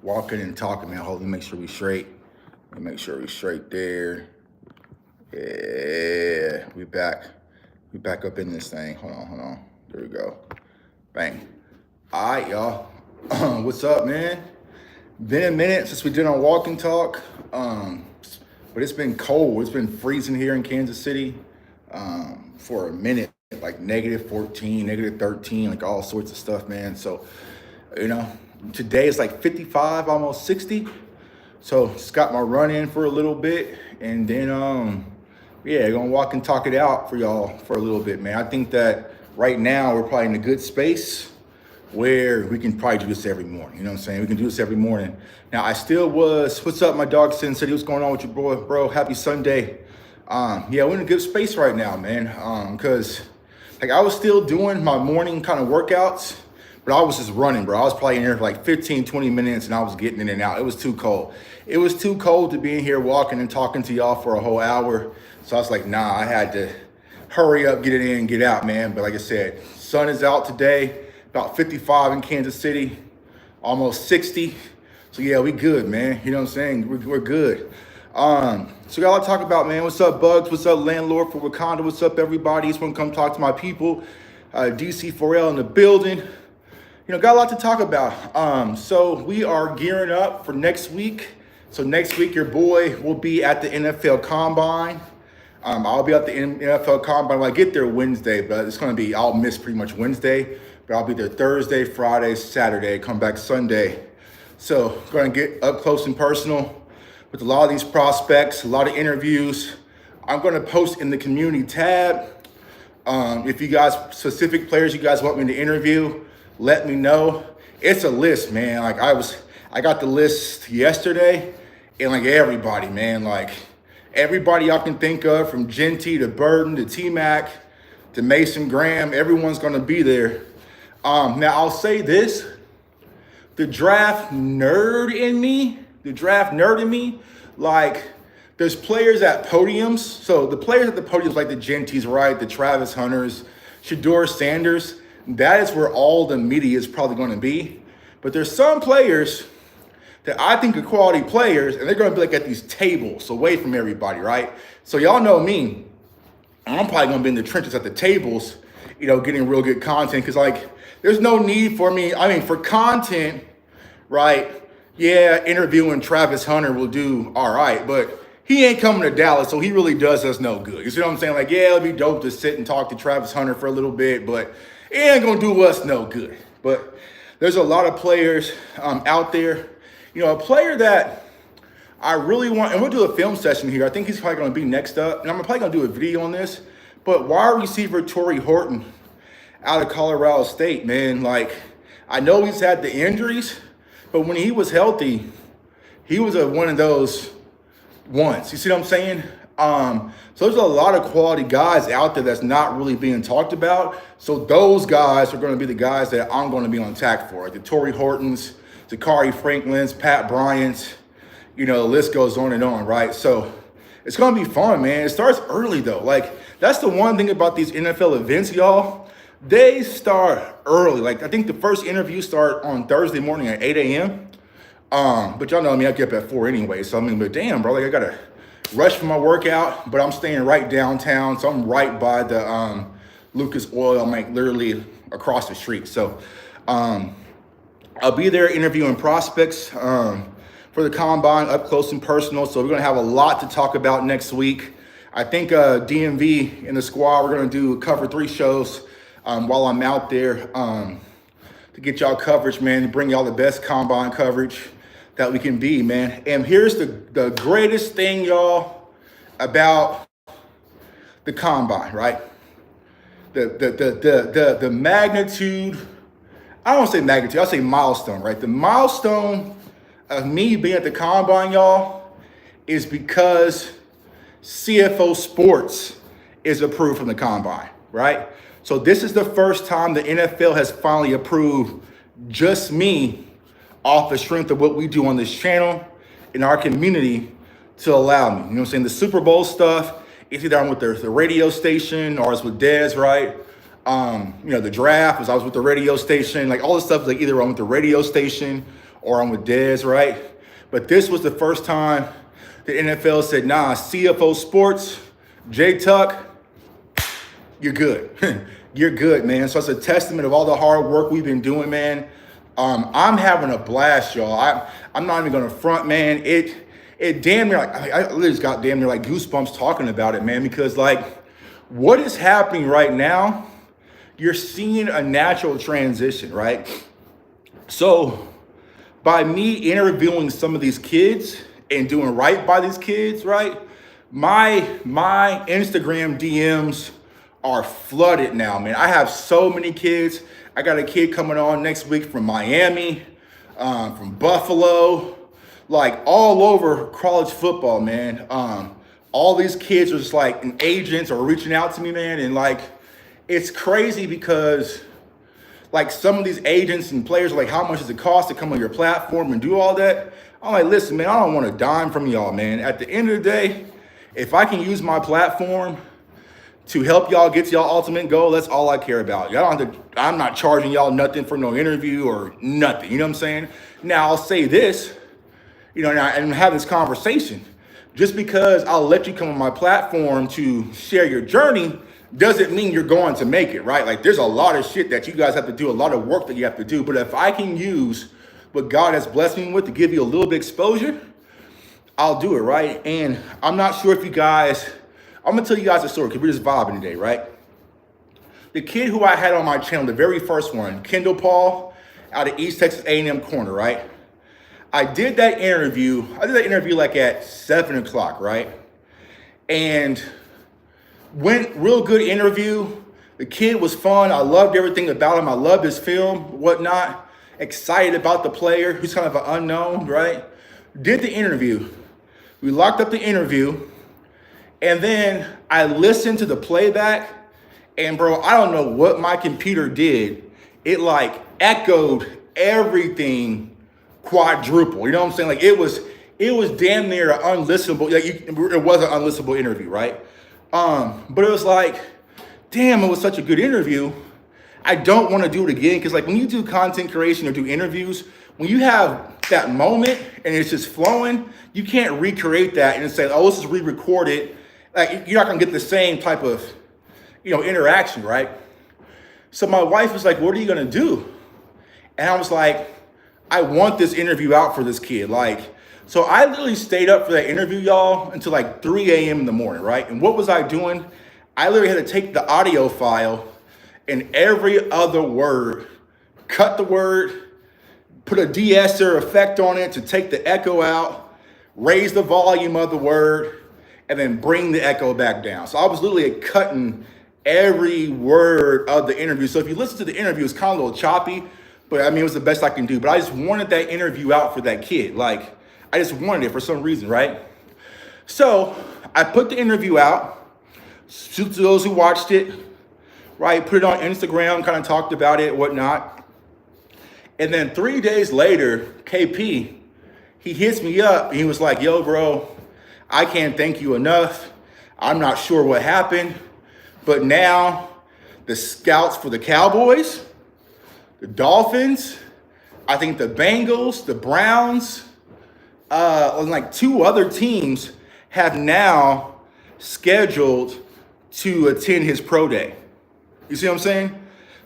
walking and talking, man. Hold on, make sure we straight. Make sure we straight there. Yeah, we back. We back up in this thing. Hold on. There we go. Bang. All right, y'all. What's up, man? Been a minute since we did our walk and talk. But it's been cold. It's been freezing here in Kansas City for a minute, like -14, -13, like all sorts of stuff, man. So, today it's like 55, almost 60. So just got my run in for a little bit, and then gonna walk and talk it out for y'all for a little bit, man. I think that right now we're probably in a good space where we can probably do this every morning. You know what I'm saying? We can do this every morning. Now, what's up, my dog Sin City? What's going on with you, bro? Happy Sunday. We're in a good space right now, man. Because I was still doing my morning kind of workouts, but I was just running, bro. I was probably in here for like 15, 20 minutes, and I was getting in and out. It was too cold. It was too cold to be in here walking and talking to y'all for a whole hour. So I was like, nah, I had to hurry up, get it in, get out, man. But like I said, sun is out today, about 55 in Kansas City, almost 60. So yeah, we good, man. You know what I'm saying? We're good. So we got a lot to talk about, man. What's up, Bugs? What's up, Landlord for Wakanda? What's up, everybody? Just want to come talk to my people. DC4L in the building. Got a lot to talk about. So we are gearing up for next week. So next week, your boy will be at the NFL Combine. I'll be at the NFL Combine when I get there Wednesday, but I'll miss pretty much Wednesday, but I'll be there Thursday, Friday, Saturday, come back Sunday. So going to get up close and personal with a lot of these prospects, a lot of interviews. I'm going to post in the community tab. If you guys, specific players you guys want me to interview, let me know. It's a list, man. I got the list yesterday, and everybody, man, everybody I can think of, from Genty to Burton to T-Mac to Mason Graham, everyone's gonna be there. Now I'll say this, the draft nerd in me, there's players at podiums. So the players at the podiums, like the Gentys, right? The Travis Hunters, Shador Sanders, that is where all the media is probably gonna be. But there's some players that I think are quality players, and they're gonna be at these tables away from everybody, right? So y'all know me, I'm probably gonna be in the trenches at the tables, getting real good content, because there's no need for me, for content, right? Yeah, interviewing Travis Hunter will do all right, but he ain't coming to Dallas, so he really does us no good. You see what I'm saying? It'd be dope to sit and talk to Travis Hunter for a little bit, but it ain't gonna do us no good. But there's a lot of players out there. A player that I really want, and we'll do a film session here. I think he's probably going to be next up, and I'm probably going to do a video on this. But wide receiver Torrey Horton out of Colorado State, man. I know he's had the injuries, but when he was healthy, he was one of those ones. You see what I'm saying? So there's a lot of quality guys out there that's not really being talked about. So those guys are going to be the guys that I'm going to be on attack for. The Torrey Hortons, Zakari Franklin's, Pat Bryant's, the list goes on and on, right? So it's going to be fun, man. It starts early, though. That's the one thing about these NFL events, y'all. They start early. I think the first interviews start on Thursday morning at 8 a.m. But y'all know me, I get up at 4 anyway. So but damn, bro, I got to rush for my workout, but I'm staying right downtown. So I'm right by the Lucas Oil. I'm literally across the street. So, I'll be there interviewing prospects for the Combine, up close and personal. So we're going to have a lot to talk about next week. I think DMV and the squad, we're going to cover 3 shows while I'm out there to get y'all coverage, man, to bring y'all the best Combine coverage that we can be, man. And here's the greatest thing, y'all, about the Combine, right? The magnitude, I don't say magnitude, I'll say milestone, right? The milestone of me being at the Combine, y'all, is because CFO Sports is approved from the Combine, right? So this is the first time the NFL has finally approved just me off the strength of what we do on this channel in our community to allow me. You know what I'm saying? The Super Bowl stuff, it's either I'm with the radio station or it's with Dez, right? The draft is I was with the radio station. All this stuff is either I'm with the radio station or I'm with Dez, right? But this was the first time the NFL said, nah, CFO Sports, J Tuck, you're good. You're good, man. So it's a testament of all the hard work we've been doing, man. I'm having a blast, y'all. I'm not even gonna front, man. It damn near like I literally just got damn near like goosebumps talking about it, man, because like what is happening right now, you're seeing a natural transition, right? So by me interviewing some of these kids and doing right by these kids, right? My Instagram DMs are flooded now, man. I have so many kids. I got a kid coming on next week from Miami, from Buffalo, like all over college football, man. All these kids are just like agents are reaching out to me, man. And like, it's crazy because like some of these agents and players are like, how much does it cost to come on your platform and do all that? I'm like, listen, man, I don't want a dime from y'all, man. At the end of the day, if I can use my platform to help y'all get to y'all ultimate goal, that's all I care about. Y'all don't have to, I'm not charging y'all nothing for no interview or nothing. You know what I'm saying? Now I'll say this, you know, and have this conversation. Just because I'll let you come on my platform to share your journey doesn't mean you're going to make it, right? Like there's a lot of shit that you guys have to do, a lot of work that you have to do. But if I can use what God has blessed me with to give you a little bit exposure, I'll do it, right? And I'm not sure if you guys, I'm gonna tell you guys a story because we're just vibing today, right? The kid who I had on my channel, the very first one, Kendall Paul, out of East Texas A&M corner, right? I did that interview like at 7 o'clock, right? And went real good interview. The kid was fun. I loved everything about him. I loved his film, whatnot. Excited about the player who's kind of an unknown, right? Did the interview. We locked up the interview. And then I listened to the playback, and bro, I don't know what my computer did. It like echoed everything quadruple. You know what I'm saying? Like it was damn near an unlistenable. Like it was an unlistenable interview, right? But it was like, damn, it was such a good interview. I don't want to do it again because like when you do content creation or do interviews, when you have that moment and it's just flowing, you can't recreate that and say, oh, let's just re-record it. Like you're not gonna get the same type of, you know, interaction, right? So my wife was like, what are you gonna do? And I was like, I want this interview out for this kid. Like, so I literally stayed up for that interview, y'all, until like 3 a.m. in the morning, right? And what was I doing? I literally had to take the audio file and every other word, cut the word, put a de-esser effect on it to take the echo out, raise the volume of the word, and then bring the echo back down. So I was literally cutting every word of the interview. So if you listen to the interview, it's kind of a little choppy, but I mean, it was the best I can do. But I just wanted that interview out for that kid. Like, I just wanted it for some reason, right? So I put the interview out, to those who watched it, right? Put it on Instagram, kind of talked about it, whatnot. And then 3 days later, KP, he hits me up and he was like, yo, bro, I can't thank you enough. I'm not sure what happened, but now the scouts for the Cowboys, the Dolphins, I think the Bengals, the Browns, and like 2 other teams have now scheduled to attend his pro day. You see what I'm saying?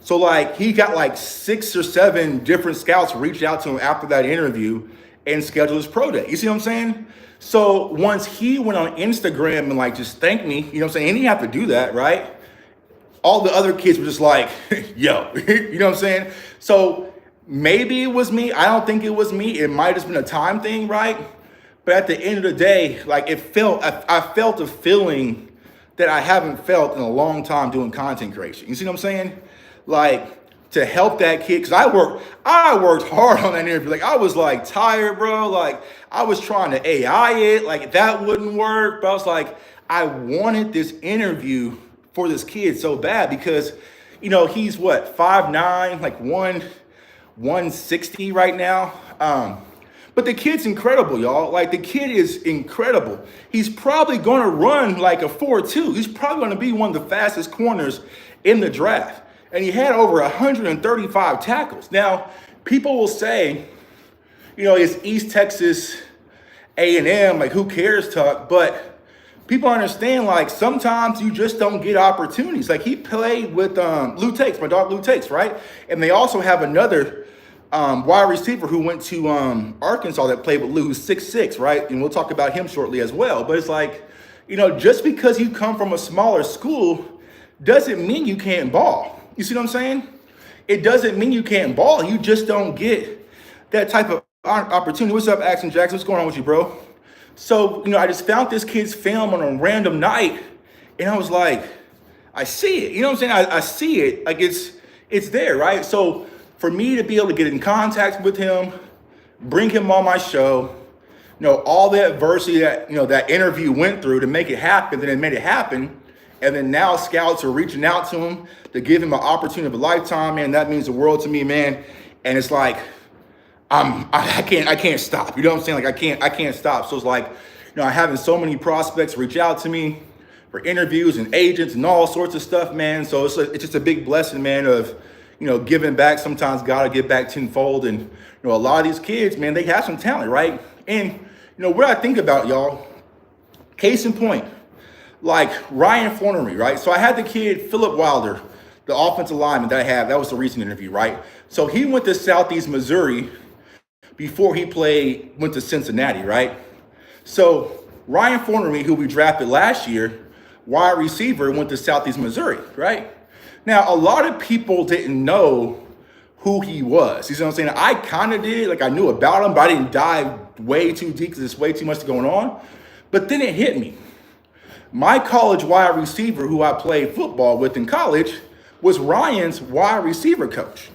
So like he got like 6 or 7 different scouts reach out to him after that interview and schedule his pro day. You see what I'm saying? So once he went on Instagram and like just thanked me, you know what I'm saying? And he had to do that, right? All the other kids were just like, yo, you know what I'm saying? So maybe it was me. I don't think it was me. It might have just been a time thing, right? But at the end of the day, like I felt a feeling that I haven't felt in a long time doing content creation. You see what I'm saying? Like to help that kid, because I worked hard on that interview. Like I was like tired, bro. Like I was trying to AI it, like that wouldn't work. But I was like, I wanted this interview for this kid so bad because, you know, he's what, 5'9", like 160 right now. But the kid's incredible, y'all. Like the kid is incredible. He's probably gonna run like a 4.2. He's probably gonna be one of the fastest corners in the draft. And he had over 135 tackles. Now, people will say, it's East Texas A&M, like who cares, Tuck? But people understand, like sometimes you just don't get opportunities. Like he played with Lou Takes, my dog Lou Takes, right? And they also have another wide receiver who went to Arkansas that played with Lou, who's 6'6", right? And we'll talk about him shortly as well. But it's like, just because you come from a smaller school doesn't mean you can't ball. You see what I'm saying? It doesn't mean you can't ball. You just don't get that type of opportunity. What's up, Action Jackson? What's going on with you, bro? So, I just found this kid's film on a random night, and I was like, I see it. You know what I'm saying? I see it. Like it's there, right? So for me to be able to get in contact with him, bring him on my show, all the adversity that, that interview went through to make it happen, then it made it happen. And then now scouts are reaching out to him to give him an opportunity of a lifetime, man. That means the world to me, man. And it's like, I can't stop. You know what I'm saying? Like I can't stop. So it's like, having so many prospects reach out to me for interviews and agents and all sorts of stuff, man. So it's just a big blessing, man, of, giving back. Sometimes gotta give back tenfold. And, a lot of these kids, man, they have some talent, right? And, what I think about, y'all, case in point, like Ryan Fornery, right? So I had the kid, Philip Wilder, the offensive lineman that I have. That was the recent interview, right? So he went to Southeast Missouri before he went to Cincinnati, right? So Ryan Fornery, who we drafted last year, wide receiver, went to Southeast Missouri, right? Now, a lot of people didn't know who he was. You see what I'm saying? I kind of did. Like I knew about him, but I didn't dive way too deep because there's way too much going on. But then it hit me. My college wide receiver who I played football with in college was Ryan's wide receiver coach.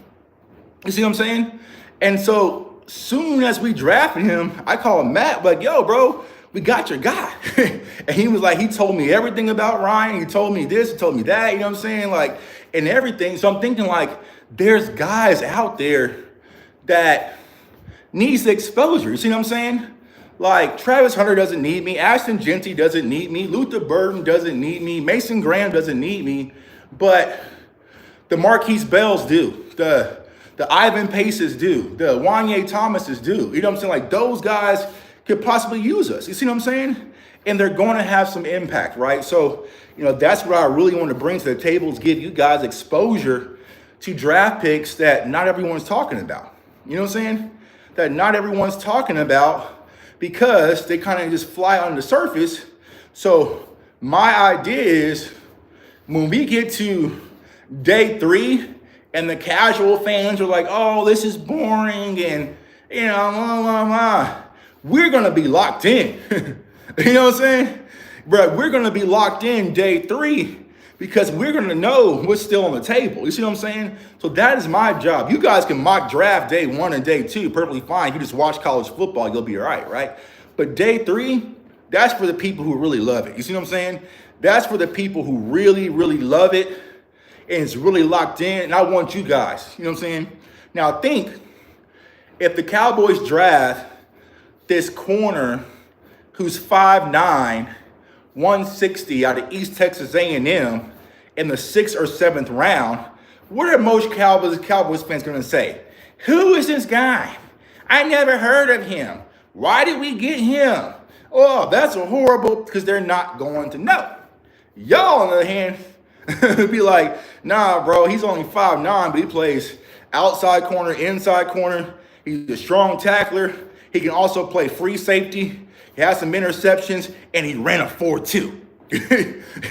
You see what I'm saying? And so soon as we drafted him, I called Matt, like, yo, bro, we got your guy. And he was like, he told me everything about Ryan. He told me this, he told me that, you know what I'm saying? Like, and everything. So I'm thinking like, there's guys out there that needs the exposure. You see what I'm saying? Like Travis Hunter doesn't need me. Ashton Genty doesn't need me. Luther Burden doesn't need me. Mason Graham doesn't need me. But the Marquise Bells do. The Ivan Paces do. The Wanye Thomases do. You know what I'm saying? Like those guys could possibly use us. You see what I'm saying? And they're going to have some impact, right? So, that's what I really want to bring to the table is give you guys exposure to draft picks that not everyone's talking about. You know what I'm saying? That not everyone's talking about because they kind of just fly on the surface. So my idea is when we get to day 3 and the casual fans are like, oh, this is boring and, we're going to be locked in. You know what I'm saying? Bro, we're going to be locked in day 3 because we're going to know what's still on the table. You see what I'm saying? So that is my job. You guys can mock draft day 1 and day 2 perfectly fine. You just watch college football, you'll be all right? But day 3, that's for the people who really love it. You see what I'm saying? That's for the people who really, really love it and it's really locked in. And I want you guys, you know what I'm saying? Now think, if the Cowboys draft this corner who's 5'9", 160 out of East Texas A&M in the 6th or 7th round, what are most Cowboys fans going to say? Who is this guy? I never heard of him. Why did we get him? Oh, that's a horrible, because they're not going to know. Y'all, on the other hand, be like, nah, bro, he's only 5'9", but he plays outside corner, inside corner. He's a strong tackler. He can also play free safety. He has some interceptions, and he ran a 4.2.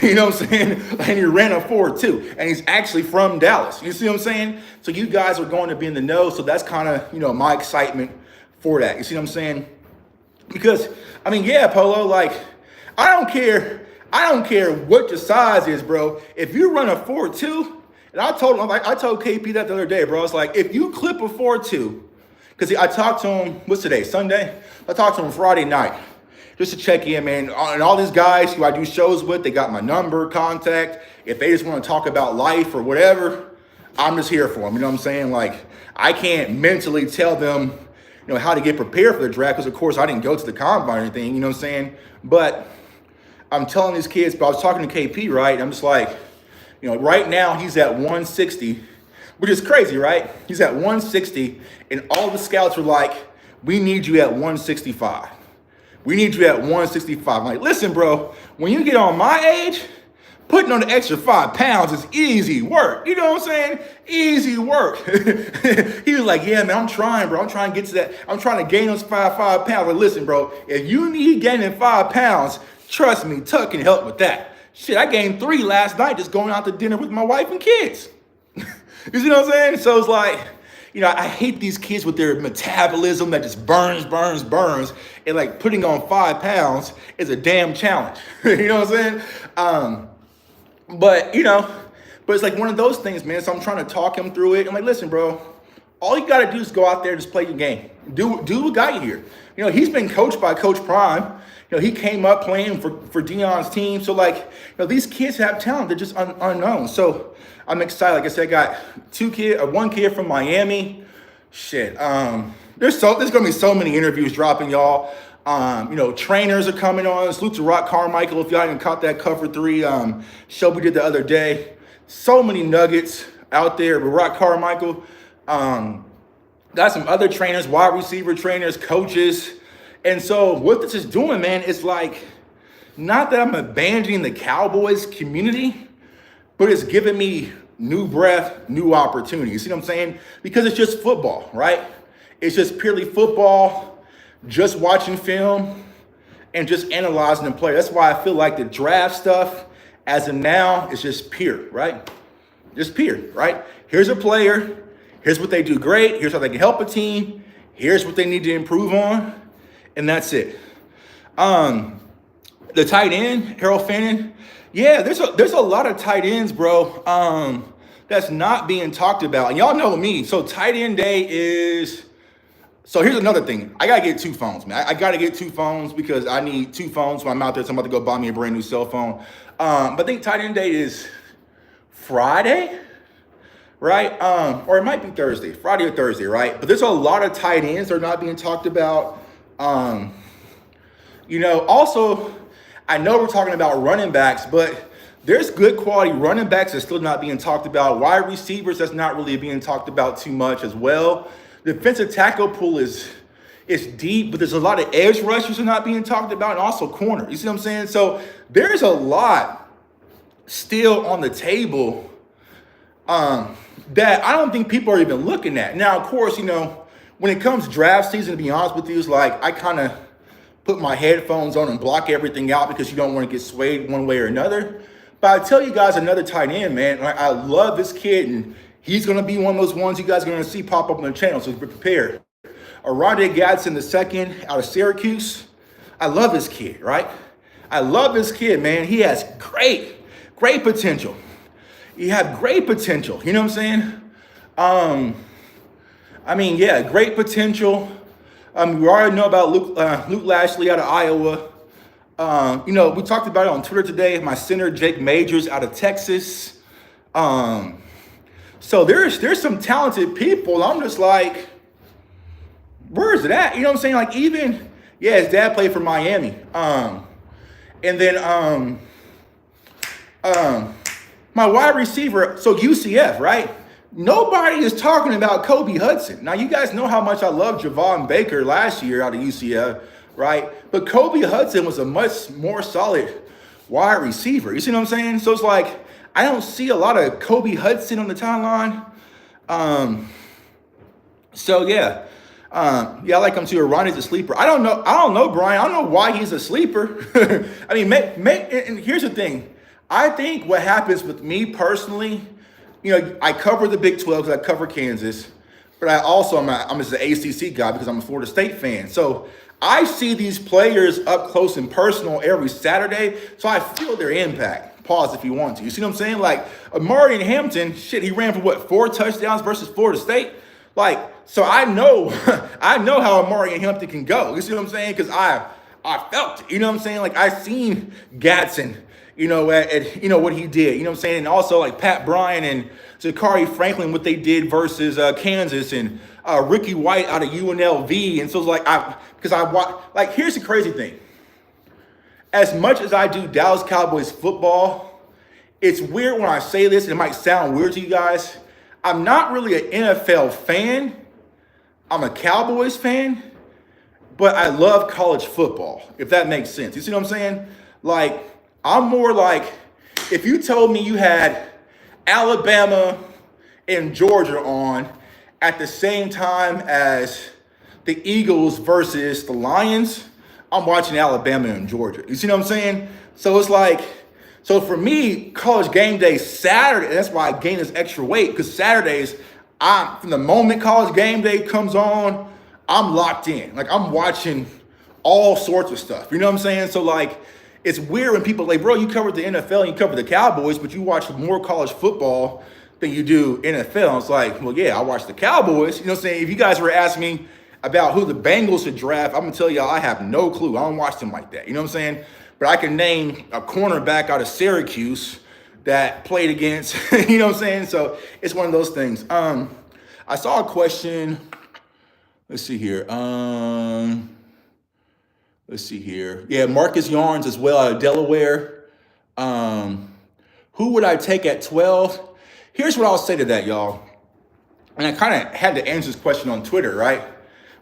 You know what I'm saying? And he ran a 4.2, and he's actually from Dallas. You see what I'm saying? So you guys are going to be in the know. So that's kind of, my excitement for that. You see what I'm saying? Because, yeah, Polo, like, I don't care what your size is, bro. If you run a 4.2, and I told KP that the other day, bro. It's like, if you clip a 4.2, because I talked to him, what's today, Sunday? I talked to him Friday night just to check in, man. And all these guys who I do shows with, they got my number, contact. If they just want to talk about life or whatever, I'm just here for them. You know what I'm saying? Like, I can't mentally tell them, how to get prepared for the draft because, of course, I didn't go to the combine or anything, you know what I'm saying? But I'm telling these kids, but I was talking to KP, right? I'm just like, right now he's at 160, which is crazy, right? He's at 160, and all the scouts were like, we need you at 165. We need you at 165. I'm like, listen, bro, when you get on my age, putting on the extra 5 pounds is easy work. You know what I'm saying? Easy work. He was like, yeah, man, I'm trying, bro. I'm trying to get to that. I'm trying to gain those 5 pounds. Like, listen, bro, if you need gaining 5 pounds, trust me, Tuck can help with that. Shit, I gained 3 last night just going out to dinner with my wife and kids. You see what I'm saying? So it's like, I hate these kids with their metabolism that just burns. And like putting on 5 pounds is a damn challenge. You know what I'm saying? But it's like one of those things, man. So I'm trying to talk him through it. I'm like, listen, bro, all you got to do is go out there and just play your game. Do what got you here. He's been coached by Coach Prime. He came up playing for Deion's team. So like, these kids have talent. They're just unknown. So I'm excited. Like I said, I got one kid from Miami. Shit. There's gonna be so many interviews dropping, y'all. Trainers are coming on. Salute to Rock Carmichael. If y'all haven't caught that Cover 3 show we did the other day. So many nuggets out there with Rock Carmichael. Got some other trainers, wide receiver trainers, coaches. And so what this is doing, man, is like, not that I'm abandoning the Cowboys community, but it's giving me new breath, new opportunities. You see what I'm saying? Because it's just football, right? It's just purely football, just watching film and just analyzing the player. That's why I feel like the draft stuff as of now is just pure, right? Just pure, right? Here's a player. Here's what they do great. Here's how they can help a team. Here's what they need to improve on. And that's it. The tight end, Harold Fannin. Yeah, there's a lot of tight ends, bro, that's not being talked about. And y'all know me. So tight end day is... So here's another thing. I got to get 2 phones, man. I got to get 2 phones because I need 2 phones when I'm out there. So I'm about to go buy me a brand new cell phone. But I think tight end day is Friday, right? Or it might be Thursday, Friday or Thursday, right? But there's a lot of tight ends that are not being talked about. Also, I know we're talking about running backs, but there's good quality running backs that's still not being talked about. Wide receivers, that's not really being talked about too much as well. The defensive tackle pool is deep, but there's a lot of edge rushers that are not being talked about, and also corner. You see what I'm saying? So there's a lot still on the table that I don't think people are even looking at. Now, of course, when it comes draft season, to be honest with you, it's like I kind of put my headphones on and block everything out because you don't want to get swayed one way or another. But I tell you guys another tight end, man. I love this kid, and he's going to be one of those ones you guys are going to see pop up on the channel, so be prepared. Rondé Gadsden II out of Syracuse. I love this kid, right? I love this kid, man. He has great potential. He has great potential. You know what I'm saying? Great potential. We already know about Luke Lashley out of Iowa. We talked about it on Twitter today. My center, Jake Majors out of Texas. So there's some talented people. I'm just like, where is it at? You know what I'm saying? Like his dad played for Miami. And then my wide receiver, so UCF, right? Nobody is talking about Kobe Hudson. Now, you guys know how much I love Javon Baker last year out of UCF, right? But Kobe Hudson was a much more solid wide receiver. You see what I'm saying? So it's like, I don't see a lot of Kobe Hudson on the timeline. I like him too. Ronnie's a sleeper. I don't know, Brian. I don't know why he's a sleeper. I mean, and here's the thing. I think what happens with me personally, I cover the Big 12 because I cover Kansas, but I'm just an ACC guy because I'm a Florida State fan. So I see these players up close and personal every Saturday, so I feel their impact. Pause if you want to. You see what I'm saying? Like Amari Hampton, he ran for 4 touchdowns versus Florida State. So I know how Amari Hampton can go. You see what I'm saying? Because I felt it. You know what I'm saying? Like I seen Gadsden. What he did, you know what I'm saying? And also like Pat Bryant and Zachary Franklin, what they did versus Kansas, and Ricky White out of UNLV. And so it's here's the crazy thing. As much as I do Dallas Cowboys football, it's weird when I say this, and it might sound weird to you guys. I'm not really an NFL fan. I'm a Cowboys fan, but I love college football, if that makes sense. You see what I'm saying? Like, I'm more like, if you told me you had Alabama and Georgia on at the same time as the Eagles versus the Lions, I'm watching Alabama and Georgia. You see what I'm saying? So it's like, so for me, college game day Saturday, that's why I gain this extra weight, because Saturdays, from the moment college game day comes on, I'm locked in. Like, I'm watching all sorts of stuff. You know what I'm saying? So like, it's weird when people are like, bro, you covered the NFL and you covered the Cowboys, but you watch more college football than you do NFL. It's like, well, yeah, I watch the Cowboys. You know what I'm saying? If you guys were asking me about who the Bengals should draft, I'm gonna tell y'all I have no clue. I don't watch them like that. You know what I'm saying? But I can name a cornerback out of Syracuse that played against, you know what I'm saying? So it's one of those things. I saw a question. Let's see here. Yeah, Marcus Yarns as well out of Delaware. Who would I take at 12? Here's what I'll say to that, y'all. And I kind of had to answer this question on Twitter, right?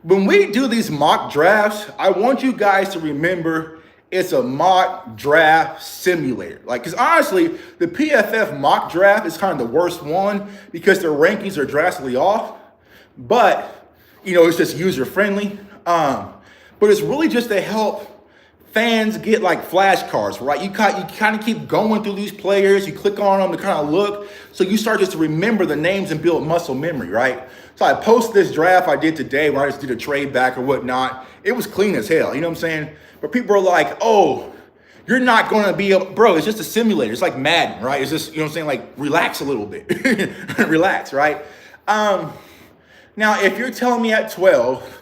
When we do these mock drafts, I want you guys to remember it's a mock draft simulator. Like, because honestly, the PFF mock draft is kind of the worst one because their rankings are drastically off. But, you know, it's just user friendly. But it's really just to help fans get like flashcards, right? You kind of keep going through these players. You click on them to kind of look. So you start just to remember the names and build muscle memory, right? So I posted this draft I did today where I just did a trade back or whatnot. It was clean as hell, you know what I'm saying? But people are like, oh, you're not going to be able, bro, it's just a simulator. It's like Madden, right? It's just, you know what I'm saying? Like, relax a little bit. Relax, right? Now, if you're telling me at 12,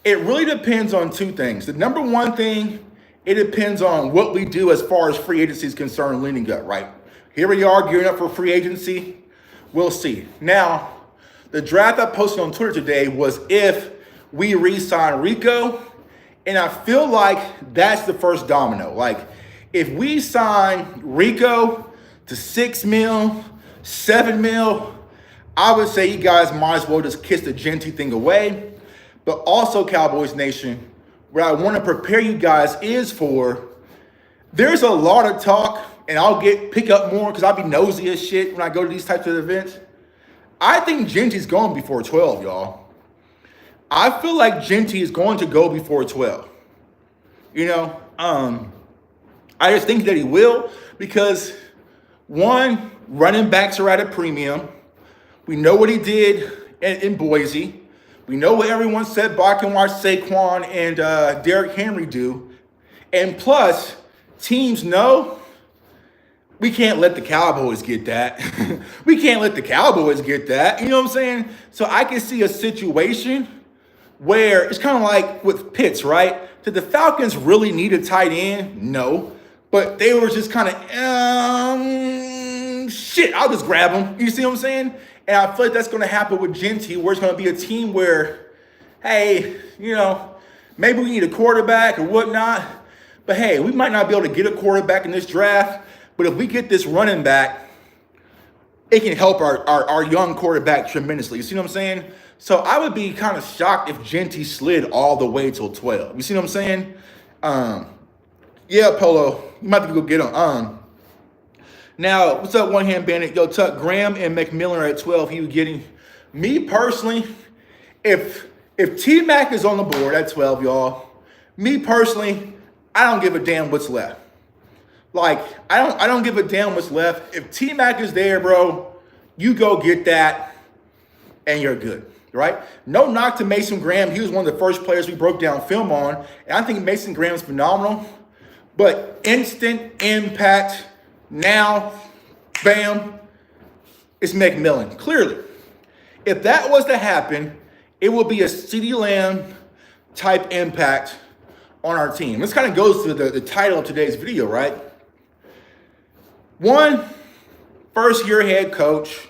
it really depends on two things. The number one thing, it depends on what we do as far as free agency is concerned, leaning gut, right? Here we are gearing up for free agency. We'll see. Now, the draft I posted on Twitter today was if we re-sign Rico, and I feel like that's the first domino. Like, if we sign Rico to $6 million, $7 million, I would say you guys might as well just kiss the Genty thing away. But also, Cowboys Nation, what I want to prepare you guys is for, there's a lot of talk, and I'll pick up more because I'll be nosy as shit when I go to these types of events. I think Genty's going before 12, y'all. I feel like Genty is going to go before 12. You know, I just think that he will because, one, running backs are at a premium. We know what he did in Boise. We know what everyone said Bach and watch Saquon and Derrick Henry do. And plus, teams know we can't let the Cowboys get that. We can't let the Cowboys get that. You know what I'm saying? So I can see a situation where it's kind of like with Pitts, right? Did the Falcons really need a tight end? No. But they were just kind of, shit, I'll just grab him. You see what I'm saying? And I feel like that's going to happen with Genty, where it's going to be a team where, hey, you know, maybe we need a quarterback or whatnot. But hey, we might not be able to get a quarterback in this draft. But if we get this running back, it can help our young quarterback tremendously. You see what I'm saying? So I would be kind of shocked if Genty slid all the way till 12. You see what I'm saying? Yeah, Polo, you might have to go get him. Now, what's up, One Hand Bandit? Yo, Tuck, Graham and McMillan are at 12. He was getting me personally. If T-Mac is on the board at 12, y'all, me personally, I don't give a damn what's left. Like, I don't give a damn what's left. If T-Mac is there, bro, you go get that and you're good, right? No knock to Mason Graham. He was one of the first players we broke down film on. And I think Mason Graham's phenomenal. But instant impact, now, bam, it's McMillan. Clearly, if that was to happen, it will be a CeeDee Lamb type impact on our team. This kind of goes to the title of today's video, right? One, first-year head coach,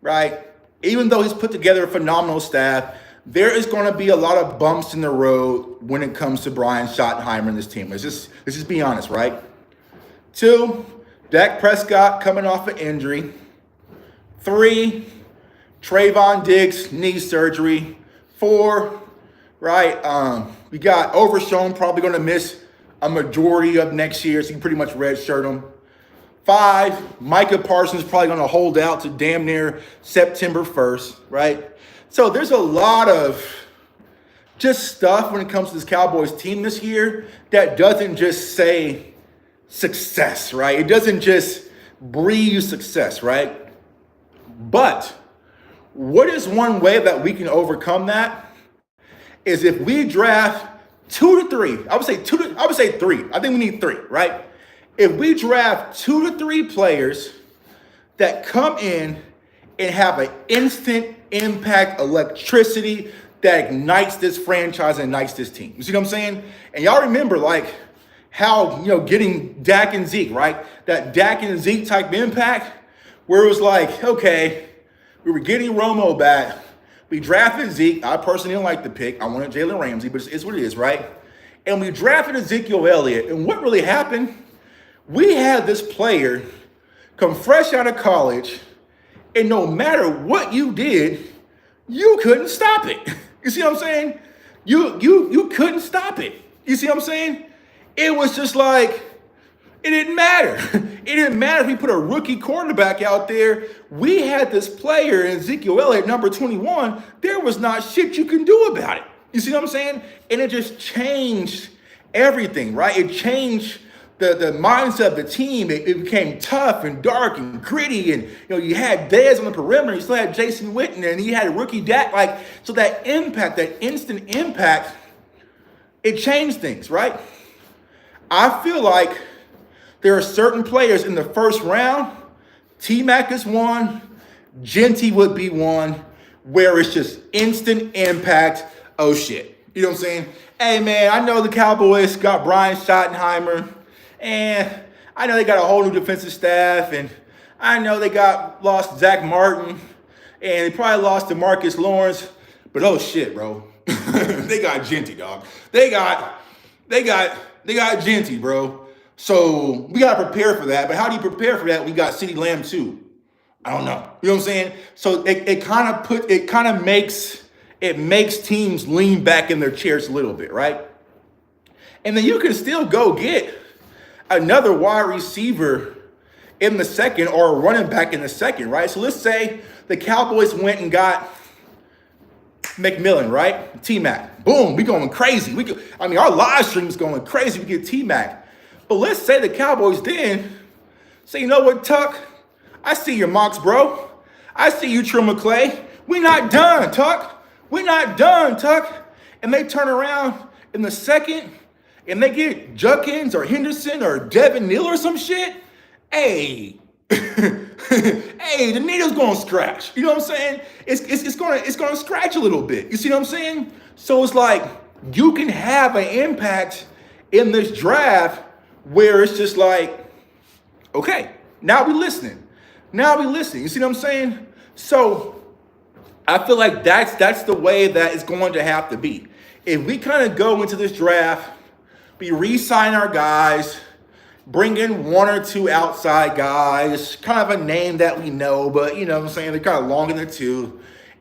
right? Even though he's put together a phenomenal staff, there is going to be a lot of bumps in the road when it comes to Brian Schottenheimer and this team. Let's just be honest, right? Two, Dak Prescott coming off an injury. Three, Trayvon Diggs knee surgery. Four, right? We got Overshown probably going to miss a majority of next year, so you can pretty much redshirt him. 5, Micah Parsons probably going to hold out to damn near September 1st, right? So there's a lot of just stuff when it comes to this Cowboys team this year that doesn't just say success, right? It doesn't just breathe success, right? But what is one way that we can overcome that is if we draft 2 to 3. I would say 3. I think we need 3, right? If we draft 2 to 3 players that come in and have an instant impact electricity that ignites this franchise and ignites this team. You see what I'm saying? And y'all remember like how, getting Dak and Zeke, right? That Dak and Zeke type impact where it was like, okay, we were getting Romo back. We drafted Zeke. I personally don't like the pick. I wanted Jalen Ramsey, but it's what it is, right? And we drafted Ezekiel Elliott. And what really happened? We had this player come fresh out of college, and no matter what you did, you couldn't stop it. You see what I'm saying? You couldn't stop it. You see what I'm saying? It was just like, it didn't matter. It didn't matter if we put a rookie quarterback out there. We had this player, Ezekiel Elliott, number 21. There was not shit you can do about it. You see what I'm saying? And it just changed everything, right? It changed the mindset of the team. It became tough and dark and gritty. And, you had Dez on the perimeter. You still had Jason Witten, and he had a rookie Dak. So that impact, that instant impact, it changed things, right? I feel like there are certain players in the first round, T-Mac is one, Genty would be one, where it's just instant impact. Oh, shit. You know what I'm saying? Hey, man, I know the Cowboys got Brian Schottenheimer, and I know they got a whole new defensive staff, and I know they lost Zach Martin, and they probably lost to Marcus Lawrence, but oh, shit, bro. They got Genty, dog. They got Genty, bro. So we got to prepare for that. But how do you prepare for that? We got CeeDee Lamb too. I don't know. You know what I'm saying? So it makes teams lean back in their chairs a little bit, right? And then you can still go get another wide receiver in the second or a running back in the second, right? So let's say the Cowboys went and got McMillan, right? T-Mac. Boom, we going crazy. Our live stream is going crazy. We get T-Mac. But let's say the Cowboys then say, you know what, Tuck? I see your mocks, bro. I see you, Trill McClay. We're not done, Tuck. We're not done, Tuck. And they turn around in the second and they get Judkins or Henderson or Devin Neal or some shit. Hey, hey, the needle's gonna scratch. You know what I'm saying? It's gonna scratch a little bit. You see what I'm saying? So it's like you can have an impact in this draft where it's just like, okay, now we listening. You see what I'm saying? So I feel like that's the way that it's going to have to be. If we kind of go into this draft, we re-sign our guys, bring in 1 or 2 outside guys, kind of a name that we know, but you know what I'm saying, they're kind of long in the tooth.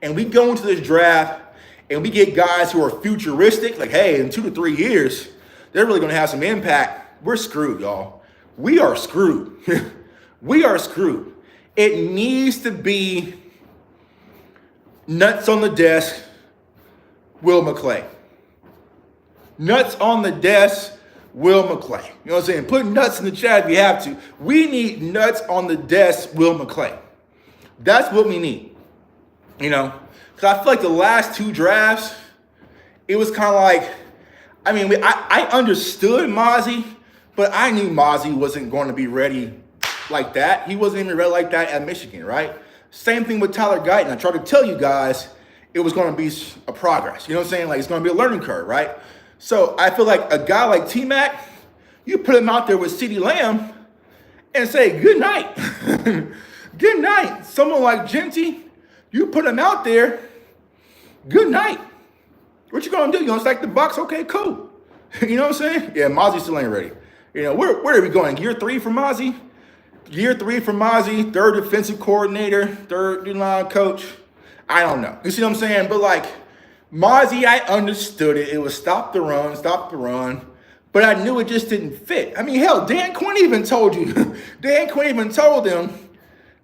And we go into this draft and we get guys who are futuristic, like, hey, in 2 to 3 years, they're really going to have some impact. We're screwed, y'all. We are screwed. We are screwed. It needs to be nuts on the desk, Will McClay. Nuts on the desk, Will McClay. You know what I'm saying? Put nuts in the chat if you have to. We need nuts on the desk, Will McClay. That's what we need. Because I feel like the last 2 drafts, it was kind of like, I understood Mozzie, but I knew Mozzie wasn't going to be ready like that. He wasn't even ready like that at Michigan, right? Same thing with Tyler Guyton. I tried to tell you guys it was going to be a progress. You know what I'm saying? Like, it's going to be a learning curve, right? So I feel like a guy like T-Mac, you put him out there with CeeDee Lamb and say, good night. Good night. Someone like Genty, you put him out there, good night. What you going to do? You going to stack the box? Okay, cool. You know what I'm saying? Yeah, Mozzie still ain't ready. Where are we going? Year 3 for Mozzie? Year 3 for Mozzie, 3rd defensive coordinator, 3rd line coach. I don't know. You see what I'm saying? But like, Mozzie, I understood it. It was stop the run. But I knew it just didn't fit. I mean, hell, Dan Quinn even told you. Dan Quinn even told him,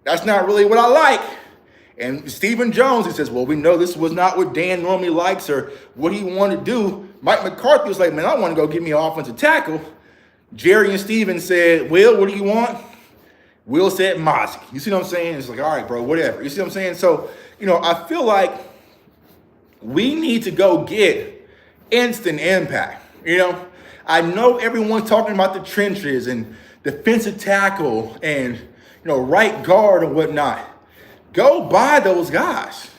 that's not really what I like. And Stephen Jones, he says, well, we know this was not what Dan normally likes or what he wanted to do. Mike McCarthy was like, man, I want to go get me an offensive tackle. Jerry and Steven said, Will, what do you want? Will said, Mozzie. You see what I'm saying? It's like, all right, bro, whatever. You see what I'm saying? So, I feel like we need to go get instant impact. I know everyone's talking about the trenches and defensive tackle and, right guard and whatnot. Go buy those guys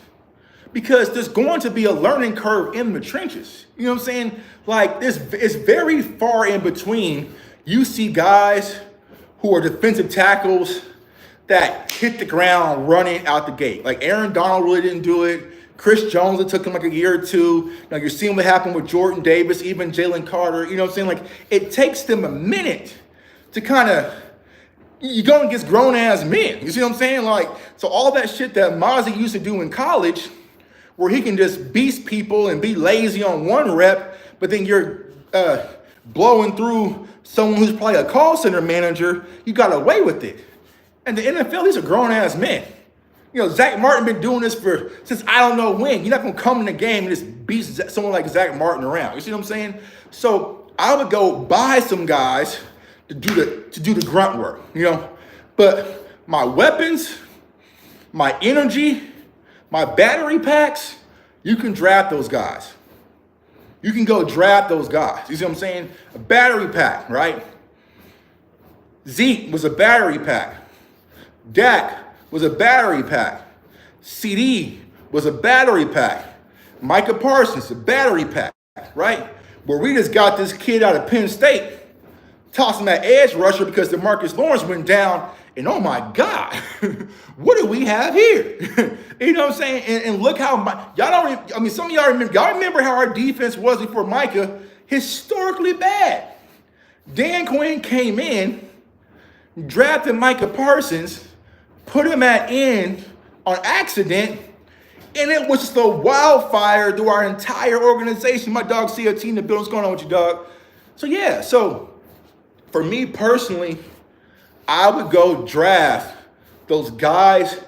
because there's going to be a learning curve in the trenches. You know what I'm saying? Like it's very far in between. You see guys who are defensive tackles that hit the ground running out the gate. Like Aaron Donald really didn't do it. Chris Jones, it took him like a year or two. Now you're seeing what happened with Jordan Davis, even Jalen Carter. You know what I'm saying? Like it takes them a minute to kind of, you're going against grown-ass men. You see what I'm saying? Like, so all that shit that Mozzie used to do in college, where he can just beast people and be lazy on one rep, but then you're blowing through someone who's probably a call center manager, you got away with it. And the NFL, these are grown-ass men. Zach Martin been doing this since I don't know when. You're not going to come in the game and just beat someone like Zach Martin around. You see what I'm saying? So I would go buy some guys to do the grunt work, But my weapons, my energy, my battery packs, you can draft those guys. You can go draft those guys. You see what I'm saying? A battery pack, right? Zeke was a battery pack. Dak was a battery pack. CD was a battery pack. Micah Parsons, a battery pack, right? Where we just got this kid out of Penn State, tossing that edge rusher because DeMarcus Lawrence went down, and oh my God, what do we have here? You know what I'm saying? And look how some of y'all remember how our defense was before Micah, historically bad. Dan Quinn came in, drafted Micah Parsons, put him at end on accident, and it was just a wildfire through our entire organization. My dog COT in the building. What's going on with you, dog? So for me personally, I would go draft those guys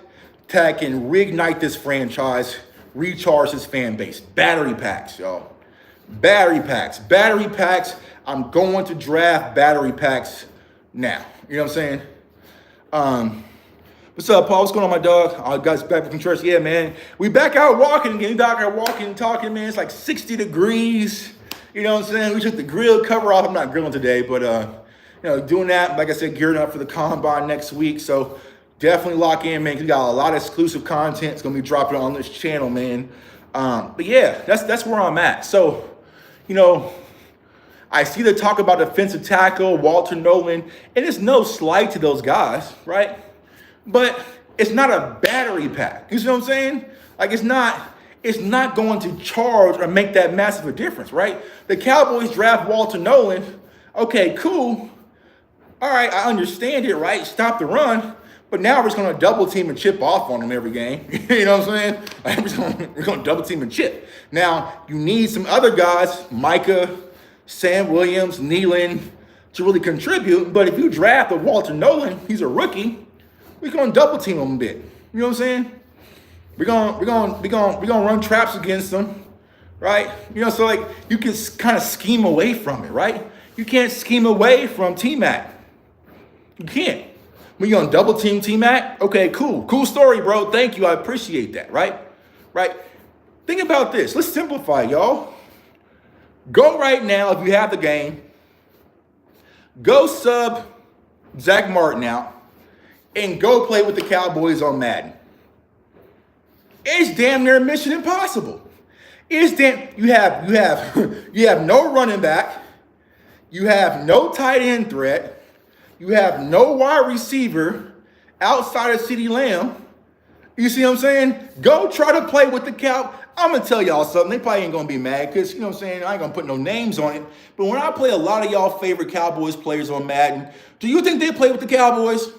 that can reignite this franchise, recharge this fan base. Battery packs, y'all. Battery packs. I'm going to draft battery packs now. You know what I'm saying? What's up, Paul? What's going on, my dog? All guys back from church. Yeah, man. We back out walking again. Dog out walking and talking, man. It's like 60 degrees. You know what I'm saying? We took the grill cover off. I'm not grilling today, but doing that, like I said, gearing up for the combine next week. So definitely lock in, man. We got a lot of exclusive content. It's gonna be dropping on this channel, man. But yeah, that's where I'm at. So, I see the talk about defensive tackle, Walter Nolan, and it's no slight to those guys, right? But it's not a battery pack. You see what I'm saying? Like it's not going to charge or make that massive a difference, right? The Cowboys draft Walter Nolan. Okay, cool. All right, I understand it, right? Stop the run. But now we're just going to double team and chip off on them every game. You know what I'm saying? We're going to double team and chip. Now, you need some other guys, Micah, Sam Williams, Nealon, to really contribute. But if you draft a Walter Nolan, he's a rookie, we're going to double team him a bit. You know what I'm saying? We're gonna run traps against them, right? So like you can kind of scheme away from it, right? You can't scheme away from T-Mac. You can't. We're gonna double team T-Mac. Okay, cool story, bro. Thank you. I appreciate that, right? Think about this. Let's simplify, y'all. Go right now if you have the game. Go sub Zach Martin out and go play with the Cowboys on Madden. It's damn near mission impossible. You have no running back. You have no tight end threat. You have no wide receiver outside of CeeDee Lamb. You see what I'm saying? Go try to play with the Cow. I'm going to tell y'all something. They probably ain't going to be mad because, I ain't going to put no names on it. But when I play a lot of y'all favorite Cowboys players on Madden, do you think they play with the Cowboys?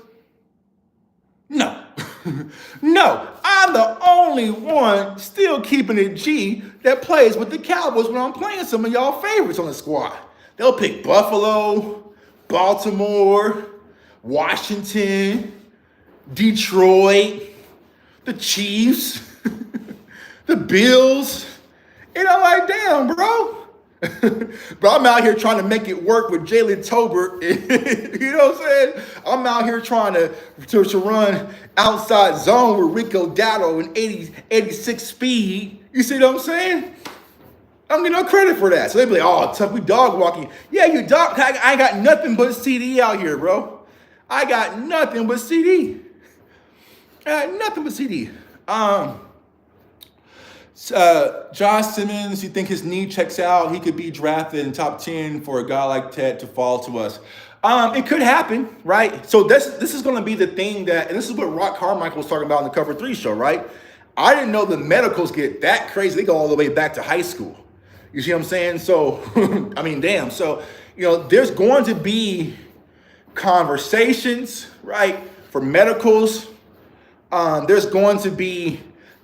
No. No, I'm the only one still keeping it G that plays with the Cowboys when I'm playing some of y'all favorites on the squad. They'll pick Buffalo, Baltimore, Washington, Detroit, the Chiefs, the Bills. And I'm like, damn, bro. But I'm out here trying to make it work with Jalen Tolbert. You know what I'm saying? I'm out here trying to run outside zone with Rico Dowdle and 86 speed. You see what I'm saying? I don't get no credit for that. So they be like, oh, tough, we dog walking. Yeah, you dog. I got nothing but CD out here, bro. I got nothing but CD. I got nothing but CD. Josh Simmons, you think his knee checks out? He could be drafted in top 10 for a guy like Ted to fall to us. It could happen, right? So this is going to be the thing that, and this is what Rock Carmichael was talking about in the Cover 3 show, right? I didn't know the medicals get that crazy. They go all the way back to high school. You see what I'm saying? So, I mean, damn. So, there's going to be conversations, right, for medicals. There's going to be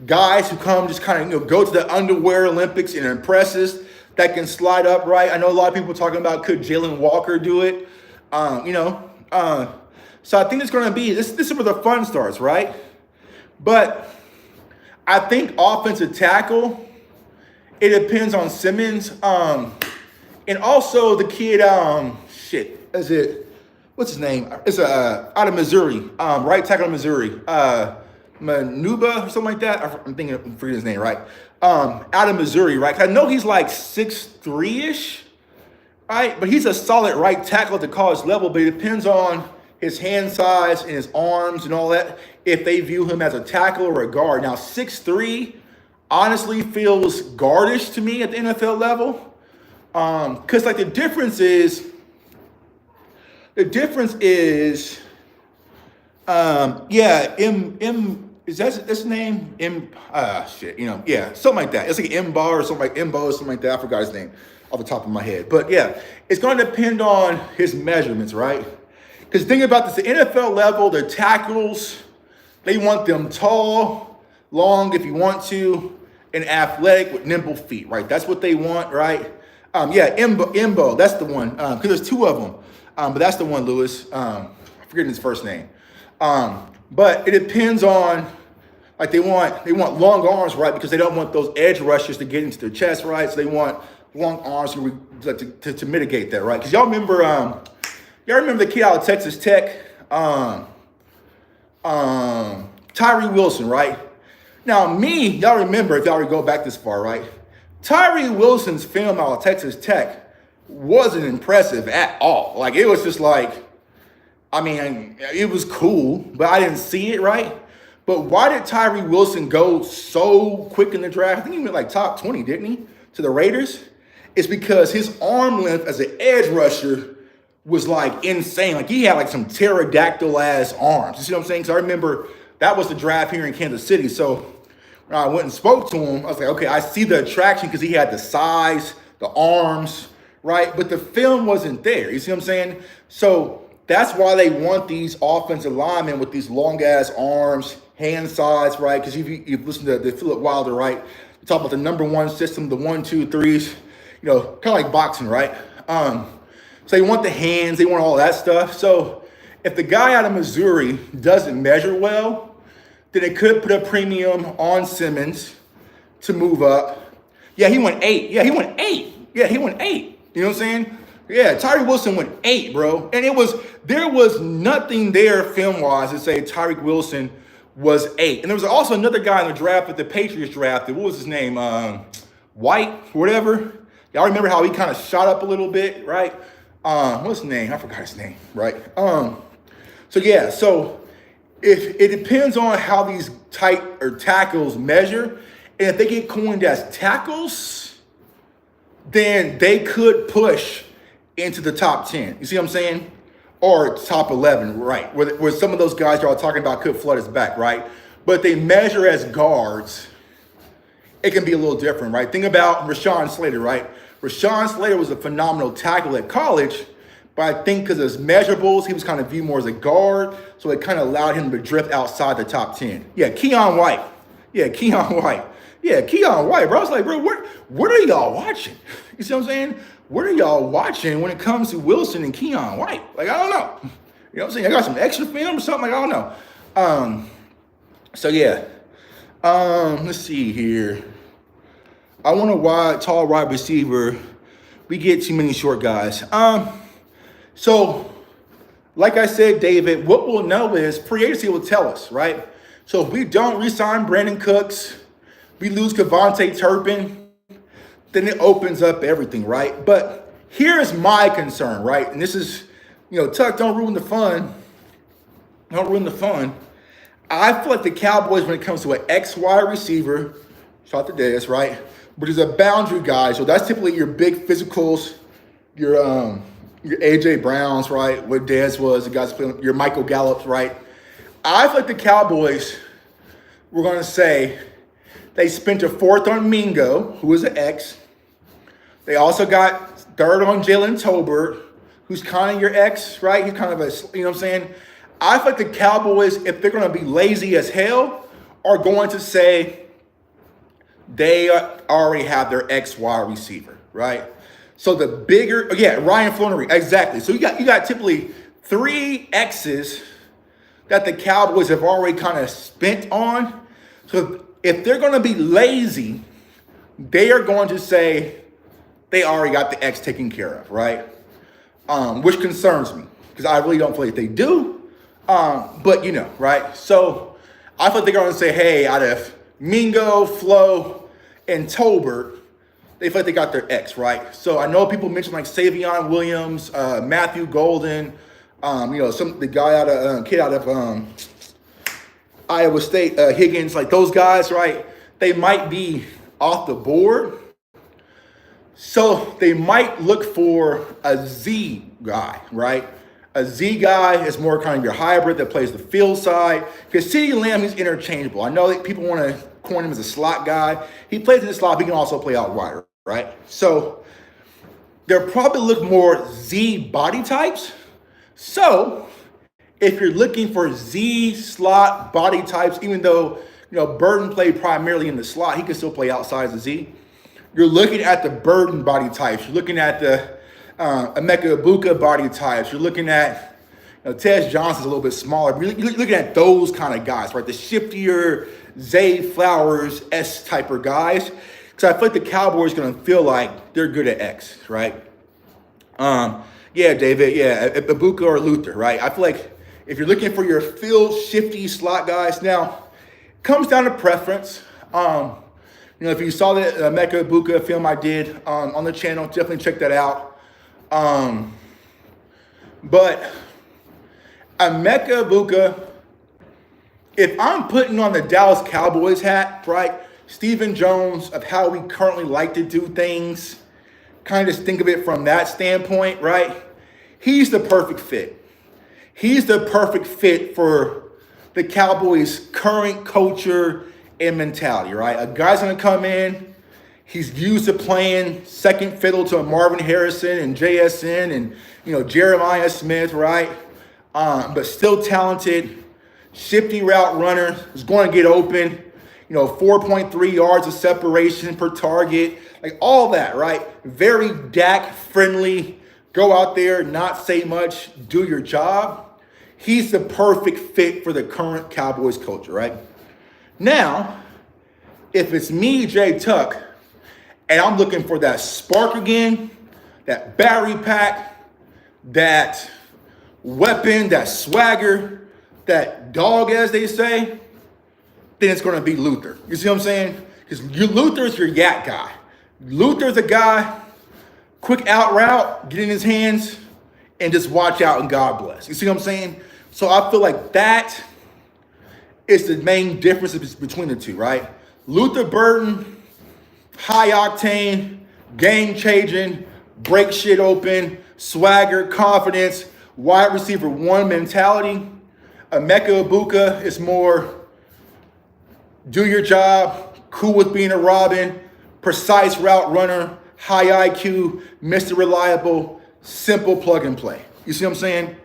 guys who come just kind of go to the underwear Olympics and impress us that can slide up, right? I know a lot of people talking about could Jalen Walker do it, so I think it's going to be this is where the fun starts, right? But I think offensive tackle, it depends on Simmons, and also the kid, what's his name? It's out of Missouri, right tackle of Missouri. Manuba or something like that. I'm forgetting his name, right? Out of Missouri, right? I know he's like 6'3"-ish, right? But he's a solid right tackle at the college level, but it depends on his hand size and his arms and all that, if they view him as a tackle or a guard. Now, 6'3" honestly feels guardish to me at the NFL level. Because like the difference is, is that his name? Something like that. It's like Imba or something like Imbo or something like that. I forgot his name off the top of my head. But yeah, it's going to depend on his measurements, right? Because think about this, the NFL level, their tackles, they want them tall, long if you want to, and athletic with nimble feet, right? That's what they want, right? Imbo, that's the one. Because there's two of them. But that's the one, Lewis. I'm forgetting his first name. But it depends on, like they want long arms, right? Because they don't want those edge rushers to get into their chest, right? So they want long arms to mitigate that, right? Because y'all remember the kid out of Texas Tech, Tyree Wilson, right? Now y'all remember, if y'all go back this far, right? Tyree Wilson's film out of Texas Tech wasn't impressive at all. Like, it was just like, I mean, it was cool, but I didn't see it, right? But why did Tyree Wilson go so quick in the draft? I think he went like top 20, didn't he? To the Raiders? It's because his arm length as an edge rusher was like insane. Like, he had like some pterodactyl-ass arms. You see what I'm saying? So I remember that was the draft here in Kansas City. So when I went and spoke to him, I was like, okay, I see the attraction because he had the size, the arms, right? But the film wasn't there. You see what I'm saying? So that's why they want these offensive linemen with these long-ass arms, hand size, right? Because you've listened to the Philip Wilder, right? You talk about the number one system, the 1, 2, 3s, kind of like boxing, right? So they want the hands, they want all that stuff. So if the guy out of Missouri doesn't measure well, then it could put a premium on Simmons to move up. Yeah, he went 8. Yeah, he went 8. You know what I'm saying? Yeah, Tyree Wilson went 8, bro. And there was nothing there film-wise to say Tyreek Wilson was 8. And there was also another guy in the draft that the Patriots drafted. What was his name? White, whatever. Y'all remember how he kind of shot up a little bit, right? What's his name? I forgot his name, right? So if it depends on how these tight or tackles measure, and if they get coined as tackles, then they could push into the top 10. You see what I'm saying? Or top 11, right? Where some of those guys y'all talking about could flood his back, right? But they measure as guards, it can be a little different, right? Think about Rashawn Slater, right? Rashawn Slater was a phenomenal tackle at college, but But I think because of his measurables, he was kind of viewed more as a guard, so it kind of allowed him to drift outside the top 10. Yeah, Keon White. Yeah, Keon White. Yeah, Keon White, bro. I was like, bro, what are y'all watching? You see what I'm saying? What are y'all watching when it comes to Wilson and Keon White? Like, I don't know. You know what I'm saying? I got some extra film or something. Like, I don't know. So yeah. Let's see here. I want a tall wide receiver. We get too many short guys. So, like I said, David, what we'll know is free agency will tell us, right? So if we don't re-sign Brandon Cooks, we lose Kevontae Turpin, then it opens up everything, right? But here's my concern, right? And this is, Tuck, don't ruin the fun. Don't ruin the fun. I feel like the Cowboys, when it comes to an X wide receiver, shout out to Dez, right? But he's a boundary guy, so that's typically your big physicals, your AJ Browns, right? What Dez was, the guys playing, your Michael Gallups, right? I feel like the Cowboys were going to say they spent a fourth on Mingo, who is an X. They also got third on Jalen Tolbert, who's kind of your X, right? He's kind of a, you know what I'm saying? I feel like the Cowboys, if they're going to be lazy as hell, are going to say they already have their X wide receiver, right? So the bigger, Ryan Flannery, exactly. So you got typically 3 X's that the Cowboys have already kind of spent on. So if they're going to be lazy, they are going to say they already got the X taken care of, right? Which concerns me because I really don't feel like they do. But right? So I feel like they're going to say, hey, out of Mingo, Flo, and Tolbert, they feel like they got their X, right? So I know people mention like Savion Williams, Matthew Golden, the guy kid out of Iowa State, Higgins, like those guys, right? They might be off the board. So they might look for a Z guy, right? A Z guy is more kind of your hybrid that plays the field side. Because CeeDee Lamb, he's interchangeable. I know that people want to coin him as a slot guy. He plays in the slot, but he can also play out wide, right? So they'll probably look more Z body types. So if you're looking for Z slot body types, even though Burton played primarily in the slot, he can still play outside as a Z. You're looking at the Burton body types. You're looking at the Emeka Egbuka body types. You're looking at Tez Johnson's a little bit smaller. You're looking at those kind of guys, right? The shiftier Zay Flowers S type of guys. Because I feel like the Cowboys are going to feel like they're good at X, right? David. Yeah, Egbuka or Luther, right? I feel like if you're looking for your field shifty slot guys, now it comes down to preference. If you saw the Emeka Egbuka film I did on the channel, definitely check that out. But Emeka Egbuka, if I'm putting on the Dallas Cowboys hat, right, Stephen Jones of how we currently like to do things, kind of just think of it from that standpoint, right? He's the perfect fit. He's the perfect fit for the Cowboys' current culture and mentality, right? A guy's going to come in. He's used to playing second fiddle to a Marvin Harrison and JSN and, Jeremiah Smith, right? But still talented, shifty route runner, is going to get open, 4.3 yards of separation per target, like all that, right? Very Dak friendly, go out there, not say much, do your job. He's the perfect fit for the current Cowboys culture, right? Now, if it's me, Jay Tuck, and I'm looking for that spark again, that battery pack, that weapon, that swagger, that dog, as they say, then it's going to be Luther. You see what I'm saying? Because Luther's your yak guy. Luther's a guy, quick out route, get in his hands, and just watch out and God bless. You see what I'm saying? So I feel like that is the main difference between the two, right? Luther Burton, high octane, game changing, break shit open, swagger, confidence, wide receiver one mentality. Emeka Egbuka is more do your job, cool with being a Robin, precise route runner, high IQ, Mr. Reliable, simple plug and play. You see what I'm saying?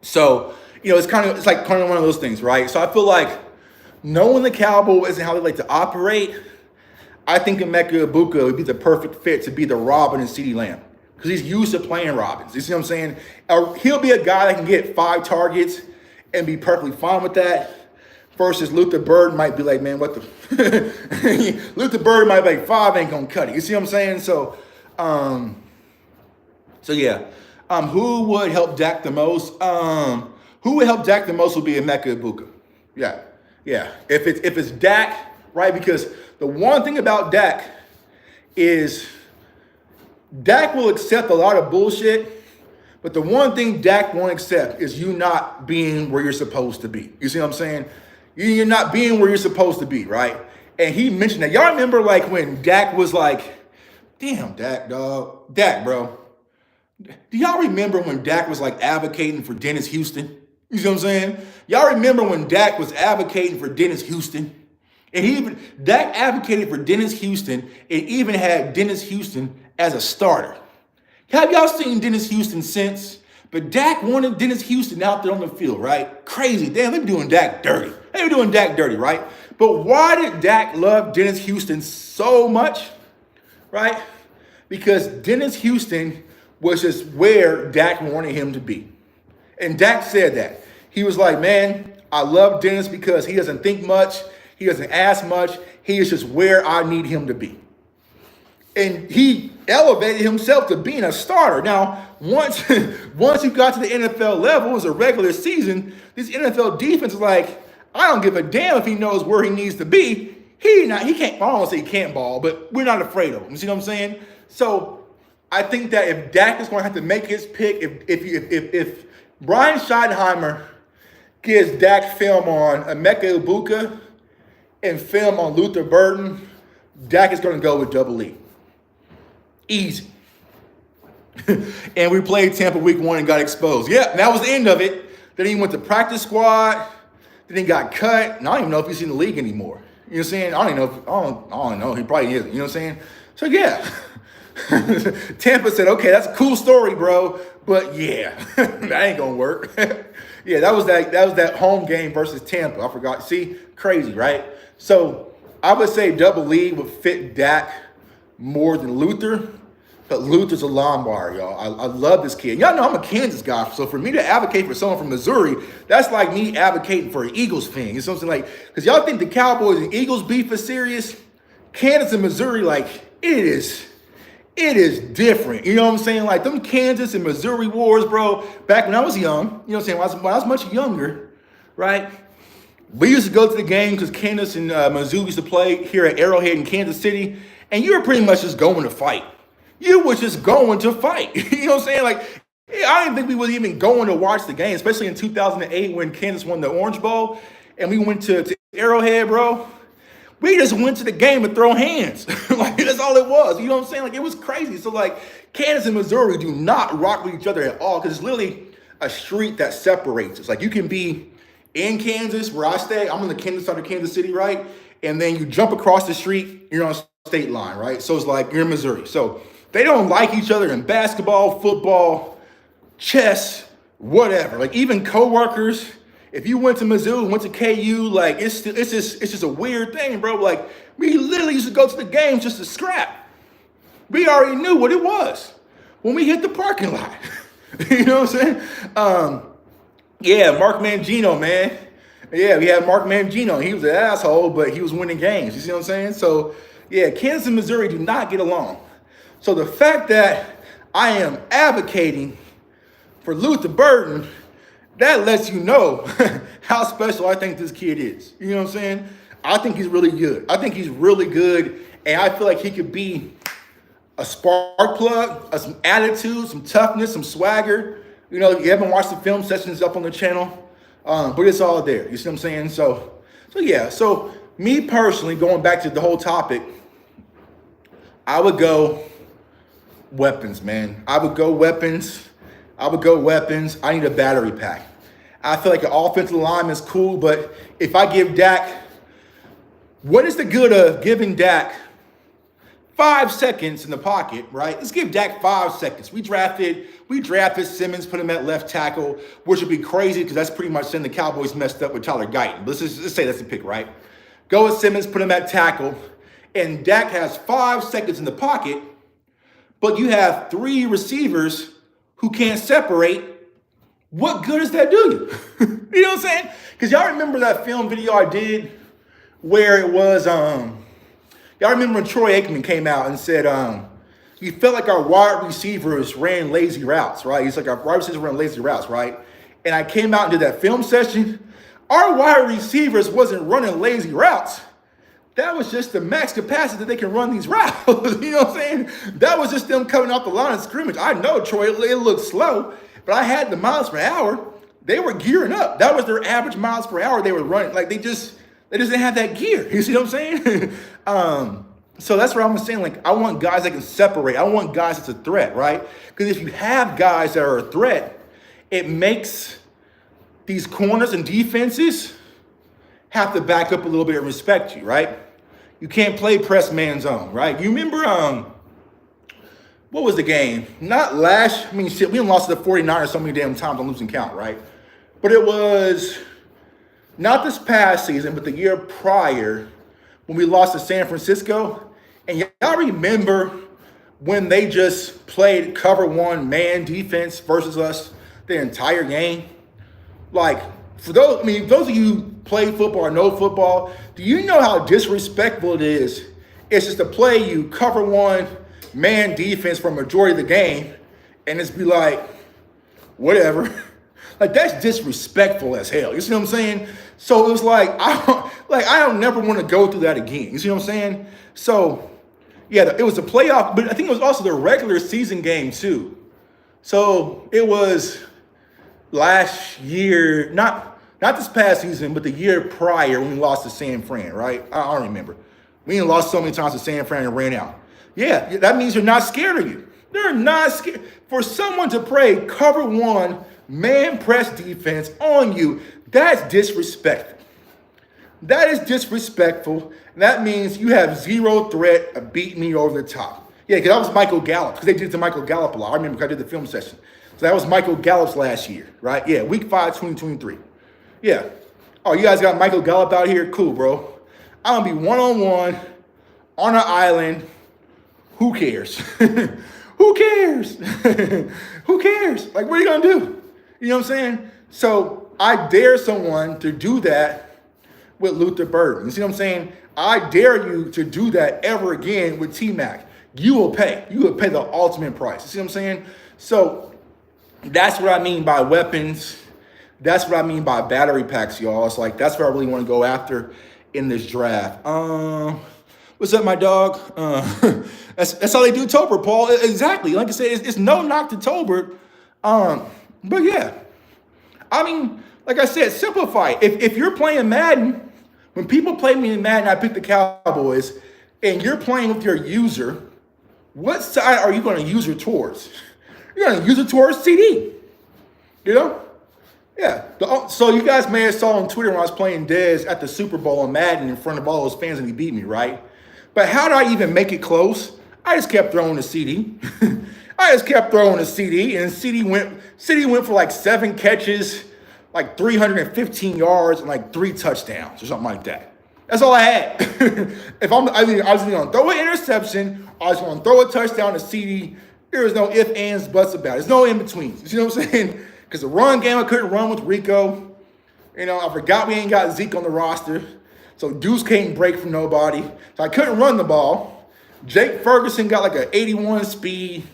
So, it's like kind of one of those things, right? So I feel like knowing the Cowboys and how they like to operate, I think Emeka Egbuka would be the perfect fit to be the Robin and CeeDee Lamb because he's used to playing Robins. You see what I'm saying? He'll be a guy that can get 5 targets and be perfectly fine with that. Versus Luther Bird might be like, man, what the? Luther Bird might be like, 5 ain't gonna cut it. You see what I'm saying? So yeah. Who would help Dak the most? Who would help Dak the most would be Emeka Egbuka. Yeah. If it's Dak, right? Because the one thing about Dak is Dak will accept a lot of bullshit, but the one thing Dak won't accept is you not being where you're supposed to be. You see what I'm saying? You're not being where you're supposed to be, right? And he mentioned that. Y'all remember like when Dak was like, damn, Dak, dog. Dak, bro. Do y'all remember when Dak was like advocating for Dennis Houston? You see what I'm saying? Y'all remember when Dak was advocating for Dennis Houston? And Dak advocated for Dennis Houston and even had Dennis Houston as a starter. Have y'all seen Dennis Houston since? But Dak wanted Dennis Houston out there on the field, right? Crazy. Damn, they were doing Dak dirty. Right? But why did Dak love Dennis Houston so much? Right? Because Dennis Houston was just where Dak wanted him to be. And Dak said that. He was like, man, I love Dennis because he doesn't think much. He doesn't ask much. He is just where I need him to be. And he elevated himself to being a starter. Now, once you got to the NFL level as a regular season, this NFL defense is like, I don't give a damn if he knows where he needs to be. He can't, I don't want to say he can't ball, but we're not afraid of him. You see what I'm saying? So I think that if Dak is going to have to make his pick, if Brian Schottenheimer gives Dak film on Emeka Egbuka and film on Luther Burden, Dak is going to go with Double E. Easy. And we played Tampa week 1 and got exposed. Yeah, that was the end of it. Then he went to practice squad. Then he got cut. And I don't even know if he's in the league anymore. You know what I'm saying? I don't know. He probably isn't. You know what I'm saying? So yeah. Tampa said, okay, that's a cool story, bro. But yeah, that ain't gonna work. Yeah, that was that home game versus Tampa. I forgot. See, crazy, right? So I would say Double E would fit Dak more than Luther, but Luther's a lawn wire, y'all. I love this kid. Y'all know I'm a Kansas guy, so for me to advocate for someone from Missouri, that's like me advocating for an Eagles fan. You know something like, because y'all think the Cowboys and Eagles beef is serious. Kansas and Missouri, like, it is different. You know what I'm saying? Like, them Kansas and Missouri wars, bro, back when I was young, you know what I'm saying, when I was much younger, right? We used to go to the game because Kansas and Missouri used to play here at Arrowhead in Kansas City, and you were pretty much just going to fight. You were just going to fight. You know what I'm saying? Like, I didn't think we was even going to watch the game, especially in 2008 when Kansas won the Orange Bowl, and we went to Arrowhead, bro. We just went to the game to throw hands. Like, that's all it was. You know what I'm saying? Like, it was crazy. So, like, Kansas and Missouri do not rock with each other at all because it's literally a street that separates us. Like, you can be in Kansas, where I stay. I'm on the Kansas side of Kansas City, right? And then you jump across the street, you're on state line, right? So it's like you're in Missouri. So they don't like each other in basketball, football, chess, whatever. Like, even coworkers. If you went to Mizzou, went to KU, like, it's just a weird thing, bro. Like, we literally used to go to the games just to scrap. We already knew what it was when we hit the parking lot. You know what I'm saying? Yeah, Mark Mangino, man. Yeah, we had Mark Mangino. He was an asshole, but he was winning games. You see what I'm saying? So, yeah, Kansas and Missouri do not get along. So the fact that I am advocating for Luther Burden, that lets you know how special I think this kid is. You know what I'm saying? I think he's really good. And I feel like he could be a spark plug, some attitude, some toughness, some swagger. You know, you haven't watched the film sessions up on the channel, but it's all there. You see what I'm saying? So yeah. So me personally, going back to the whole topic, I would go weapons, man. I would go weapons. I need a battery pack. I feel like an offensive line is cool, but if I give Dak, what is the good of giving Dak 5 seconds in the pocket, right? Let's give Dak 5 seconds. We drafted Simmons, put him at left tackle, which would be crazy because that's pretty much saying the Cowboys messed up with Tyler Guyton. Let's say that's the pick, right? Go with Simmons, put him at tackle, and Dak has 5 seconds in the pocket, but you have 3 receivers who can't separate. What good does that do you? You know what I'm saying? Because y'all remember that film video I did where it was, y'all remember when Troy Aikman came out and said, he felt like our wide receivers ran lazy routes, right? He's like, our wide receivers ran lazy routes, right? And I came out and did that film session. Our wide receivers wasn't running lazy routes. That was just the max capacity that they can run these routes. You know what I'm saying? That was just them coming off the line of scrimmage. I know, Troy, it looked slow, but I had the miles per hour. They were gearing up. That was their average miles per hour they were running. Like, they just didn't have that gear. You see what I'm saying? So that's what I'm saying. Like, I want guys that can separate. I want guys that's a threat, right? Because if you have guys that are a threat, it makes these corners and defenses have to back up a little bit and respect you, right? You can't play press man zone, right? You remember, what was the game? Not last, shit, we lost to the 49ers so many damn times on losing count, right? But it was not this past season, but the year prior when we lost to San Francisco. And y'all remember when they just played cover one man defense versus us the entire game? Like, for those, those of you who play football or know football, do you know how disrespectful it is? It's just to play you cover one man defense for a majority of the game and it's be like, whatever. Like, that's disrespectful as hell. You see what I'm saying? So it was like, I don't never want to go through that again. You see what I'm saying? So, yeah, it was a playoff, but I think it was also the regular season game too. So it was last year, not this past season, but the year prior when we lost to San Fran, right? I don't remember. We lost so many times to San Fran and ran out. Yeah, that means they're not scared of you. They're not scared. For someone to play cover one man press defense on you, that's disrespectful. That is disrespectful. That means you have zero threat of beating me over the top. Yeah, because that was Michael Gallup, because they did it to Michael Gallup a lot. I remember because I did the film session. So that was Michael Gallup's last year, right? Yeah, week 5, 2023. Yeah. Oh, you guys got Michael Gallup out here? Cool, bro. I'm going to be one-on-one on an island. Who cares? Who cares? Who cares? Like, what are you going to do? You know what I'm saying? So I dare someone to do that with Luther Burden. You see what I'm saying? I dare you to do that ever again with T-Mac. You will pay. You will pay the ultimate price. You see what I'm saying? So that's what I mean by weapons. That's what I mean by battery packs, y'all. It's like, that's what I really want to go after in this draft. What's up, my dog? That's how they do Tolbert, Paul. Exactly. Like I said, it's no knock to Tolbert. But yeah, I mean, like I said, simplify it. If you're playing Madden, when people play me in Madden, I pick the Cowboys, and you're playing with your user, what side are you going to use her towards? You're going to use it towards CD. You know? Yeah. So you guys may have saw on Twitter when I was playing Dez at the Super Bowl on Madden in front of all those fans and he beat me, right? But how did I even make it close? I just kept throwing the CD. I just kept throwing the CD, and CD went for like 7 catches, like 315 yards, and like 3 touchdowns or something like that. That's all I had. I was either going to throw an interception, or I was going to throw a touchdown to CD. There was no ifs, ands, buts about it. There's no in-betweens. You know what I'm saying? Because the run game, I couldn't run with Rico. You know, I forgot we ain't got Zeke on the roster. So Deuce can't break from nobody. So I couldn't run the ball. Jake Ferguson got like an 81 speed.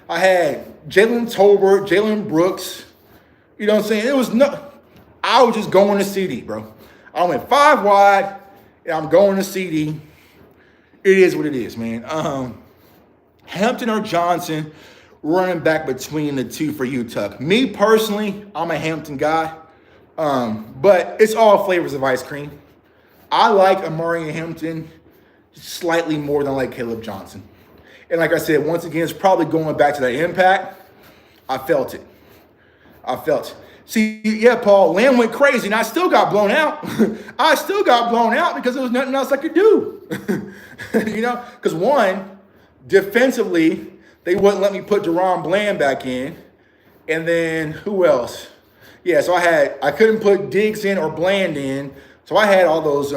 I had Jalen Tolbert, Jalen Brooks. You know what I'm saying? I was just going to CD, bro. I went 5 wide, and I'm going to CD. It is what it is, man. Hampton or Johnson, running back between the two for you, Tuck. Me personally, I'm a Hampton guy, but it's all flavors of ice cream. I like Amari Hampton slightly more than I like Caleb Johnson. And like I said, once again, it's probably going back to that impact. I felt it. See, yeah, Paul, Lamb went crazy, and I still got blown out. I still got blown out because there was nothing else I could do. You know, because one, Defensively, they wouldn't let me put Deron Bland back in. And then who else? Yeah, so I couldn't put Diggs in or Bland in. So I had all those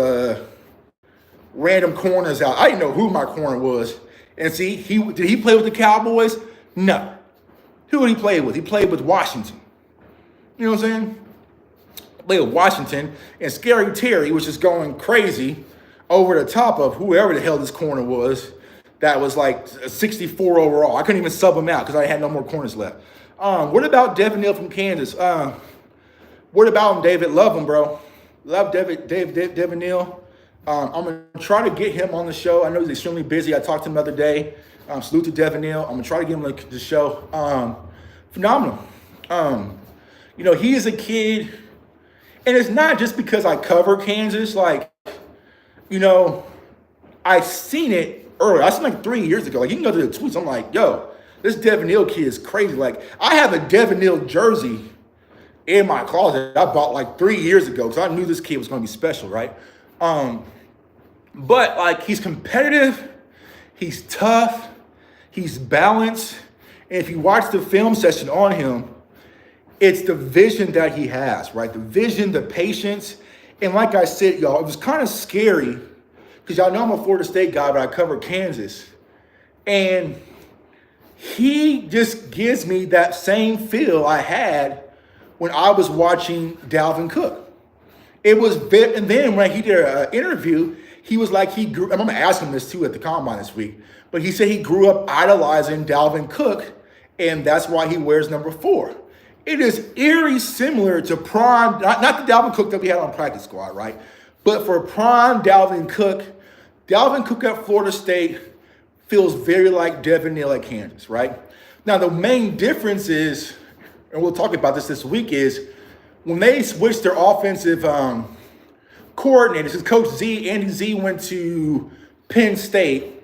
random corners out. I didn't know who my corner was. And see, did he play with the Cowboys? No. Who did he play with? He played with Washington. You know what I'm saying? Played with Washington, and Scary Terry was just going crazy over the top of whoever the hell this corner was. That was like 64 overall. I couldn't even sub him out because I had no more corners left. What about Devin Neal from Kansas? What about him, David? Love him, bro. Love Devin Neal. I'm going to try to get him on the show. I know he's extremely busy. I talked to him the other day. Salute to Devin Neal. I'm going to try to get him on the show. Phenomenal. You know, he is a kid, and it's not just because I cover Kansas. Like, you know, I seen it earlier. I seen like 3 years ago. Like, you can go to the tweets. I'm like, yo, this Devin Neal kid is crazy. Like, I have a Devin Neal jersey in my closet I bought like 3 years ago because I knew this kid was going to be special, right? But like, he's competitive, he's tough, he's balanced, and if you watch the film session on him, it's the vision that he has, right? The vision, the patience, and like I said, y'all, it was kind of scary because y'all know I'm a Florida State guy, but I cover Kansas, and he just gives me that same feel I had when I was watching Dalvin Cook. It was, and then when he did an interview, he was like, I'm going to ask him this too at the Combine this week, but he said he grew up idolizing Dalvin Cook, and that's why he wears number 4. It is eerie similar to prime, not the Dalvin Cook that we had on practice squad, right? But for prime Dalvin Cook at Florida State feels very like Devin Neal at Kansas, right? Now, the main difference is, and we'll talk about this week, is when they switched their offensive coordinators, because Coach Andy Z went to Penn State,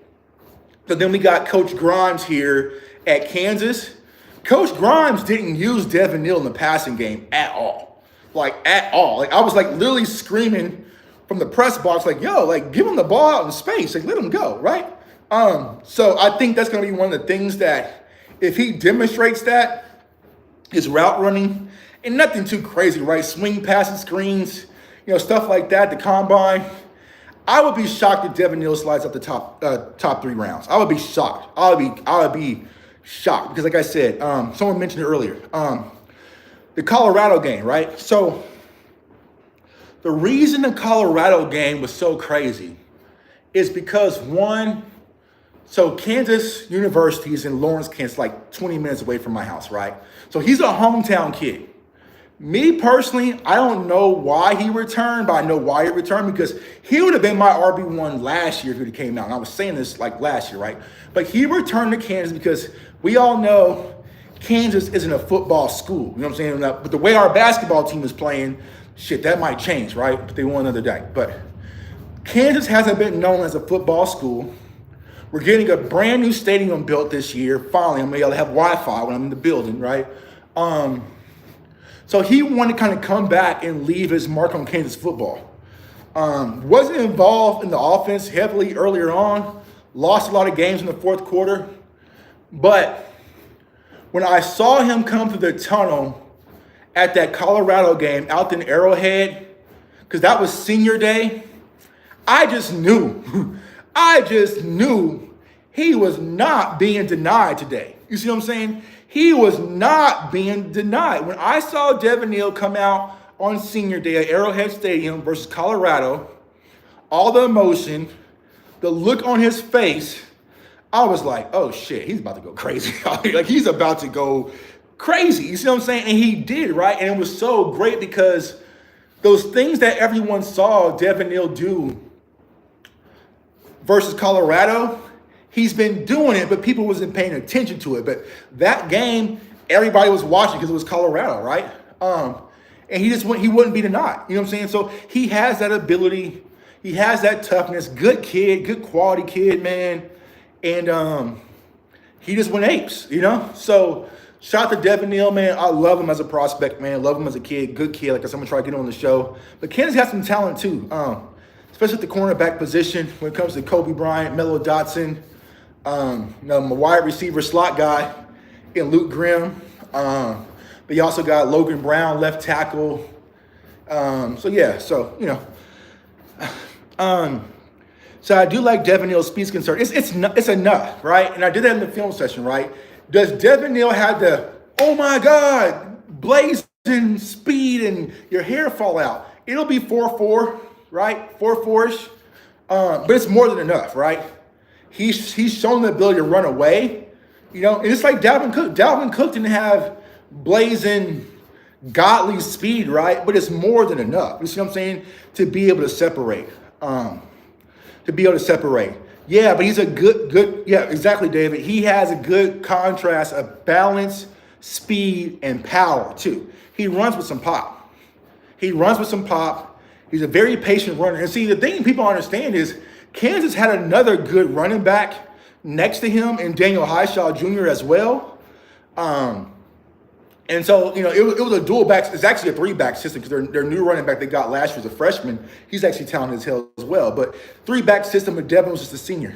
so then we got Coach Grimes here at Kansas. Coach Grimes didn't use Devin Neal in the passing game at all. Like, at all. Like, I was like literally screaming from the press box, like, yo, like, give him the ball out in space. Like, let him go, right? So I think that's going to be one of the things that if he demonstrates that, his route running, and nothing too crazy, right? Swing passes, screens, you know, stuff like that, the combine. I would be shocked if Devin Neal slides up the top 3 rounds. I would be shocked. I would be shocked because, like I said, someone mentioned it earlier, the Colorado game, right? So the reason the Colorado game was so crazy is because so Kansas University is in Lawrence, Kansas, like 20 minutes away from my house, right? So he's a hometown kid. Me personally, I don't know why he returned, but I know why he returned because he would have been my RB1 last year if he came out. And I was saying this like last year, right? But he returned to Kansas because we all know Kansas isn't a football school. You know what I'm saying? But the way our basketball team is playing, shit, that might change, right? But they won another day. But Kansas hasn't been known as a football school. We're getting a brand new stadium built this year. Finally, I'm gonna be able to have Wi-Fi when I'm in the building, right? So he wanted to kind of come back and leave his mark on Kansas football. Wasn't involved in the offense heavily earlier on. Lost a lot of games in the fourth quarter. But when I saw him come through the tunnel at that Colorado game out in Arrowhead, because that was senior day, I just knew. I just knew he was not being denied today. You see what I'm saying? He was not being denied. When I saw Devin Neal come out on senior day at Arrowhead Stadium versus Colorado, all the emotion, the look on his face, I was like, oh shit, he's about to go crazy. Like, he's about to go crazy. You see what I'm saying? And he did, right? And it was so great because those things that everyone saw Devin Neal do versus Colorado, he's been doing it, but people wasn't paying attention to it. But that game, everybody was watching because it was Colorado, right? And he wouldn't be denied. You know what I'm saying? So he has that ability. He has that toughness. Good kid, good quality kid, man. And he just went apes, you know? So shout out to Devin Neal, man. I love him as a prospect, man. Love him as a kid. Good kid. Like I said, I'm going to try to get him on the show. But Kansas has some talent, too. Especially at the cornerback position when it comes to Kobe Bryant, Melo Dotson. My wide receiver slot guy in Luke Grimm. But you also got Logan Brown, left tackle. So I do like Devin Neal's speed's concerned. It's enough, right? And I did that in the film session, right? Does Devin Neal have the, oh my God, blazing speed and your hair fall out? It'll be 4.4, right? 4.4-ish. But it's more than enough, right? He's shown the ability to run away, and it's like Dalvin Cook. Dalvin Cook didn't have blazing, godly speed, right? But it's more than enough. You see what I'm saying? To be able to separate. Yeah, but he's a good, yeah, exactly, David. He has a good contrast of balance, speed, and power, too. He runs with some pop. He's a very patient runner. And see, the thing people understand is Kansas had another good running back next to him in Daniel Highshaw Jr. as well. And so, it was a dual back. It's actually a 3-back system because their new running back they got last year as a freshman. He's actually talented as hell as well. But 3-back system with Devin was just a senior.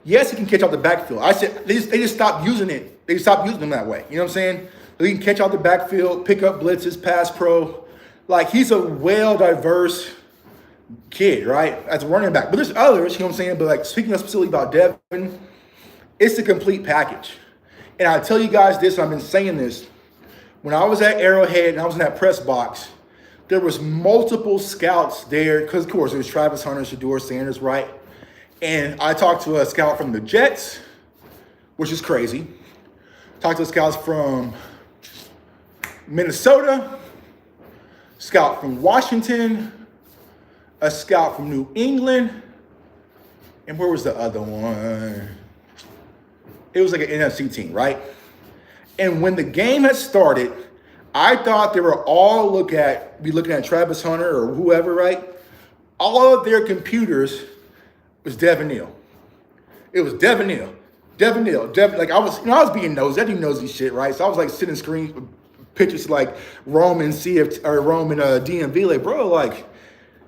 Yes, he can catch out the backfield. I said they just stopped using it. They stopped using him that way. You know what I'm saying? So he can catch out the backfield, pick up blitzes, pass pro. Like, he's a well-diverse kid, right? As a running back. But there's others, you know what I'm saying? But, like, speaking specifically about Devin, it's a complete package. And I tell you guys this, and I've been saying this. When I was at Arrowhead and I was in that press box, there was multiple scouts there. Because, of course, there was Travis Hunter, Shedeur Sanders, right? And I talked to a scout from the Jets, which is crazy. Talked to scouts from Minnesota, scout from Washington, a scout from New England, and where was the other one? It was like an NFC team, right? And when the game had started, I thought they were all be looking at Travis Hunter or whoever, right? All of their computers was Devin Neal. It was Devin Neal. Like I was being nosy. I do nosy shit, right? So I was like sitting screen pictures like Rome and DMV, like, bro, like,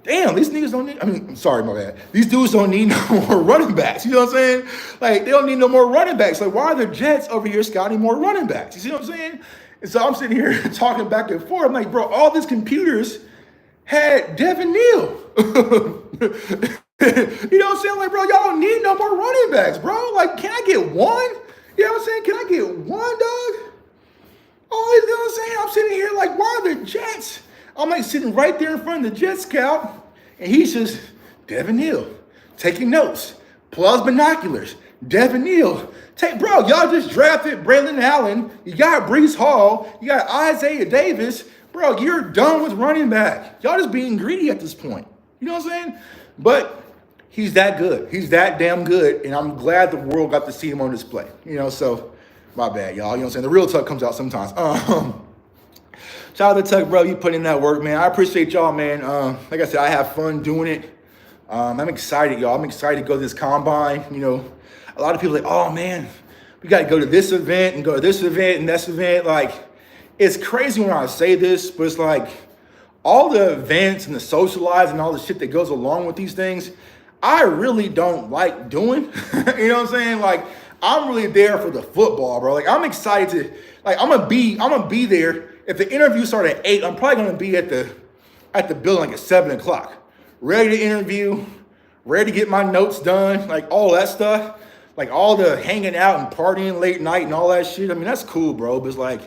damn, these niggas don't need, I'm sorry, my bad. These dudes don't need no more running backs. You know what I'm saying? Like, they don't need no more running backs. Like, why are the Jets over here scouting more running backs? You see what I'm saying? And so I'm sitting here talking back and forth. I'm like, bro, all these computers had Devin Neal. You know what I'm saying? Like, bro, y'all don't need no more running backs, bro. Like, can I get one? You know what I'm saying? Can I get one, dog? Oh, you know what I'm saying? I'm sitting here like, why are the Jets? I'm like sitting right there in front of the Jet scout, and he's just, Devin Neal, taking notes. Pull out his binoculars. Devin Neal. Bro, y'all just drafted Braylon Allen. You got Breece Hall. You got Isaiah Davis. Bro, you're done with running back. Y'all just being greedy at this point. You know what I'm saying? But he's that good. He's that damn good, and I'm glad the world got to see him on display. So my bad, y'all. You know what I'm saying? The real Tuck comes out sometimes. Shout out to Tuck, bro. You put in that work, man. I appreciate y'all, man. Like I said, I have fun doing it. I'm excited, y'all. I'm excited to go to this combine. A lot of people are like, oh, man, we got to go to this event and go to this event and this event. Like, it's crazy when I say this, but it's like all the events and the socializing and all the shit that goes along with these things, I really don't like doing. You know what I'm saying? Like, I'm really there for the football, bro. Like, I'm excited to, like, I'm gonna be there. If the interview started at 8, I'm probably gonna be at the building like at 7 o'clock. Ready to interview, ready to get my notes done, like all that stuff. Like all the hanging out and partying late night and all that shit. I mean, that's cool, bro. But it's like,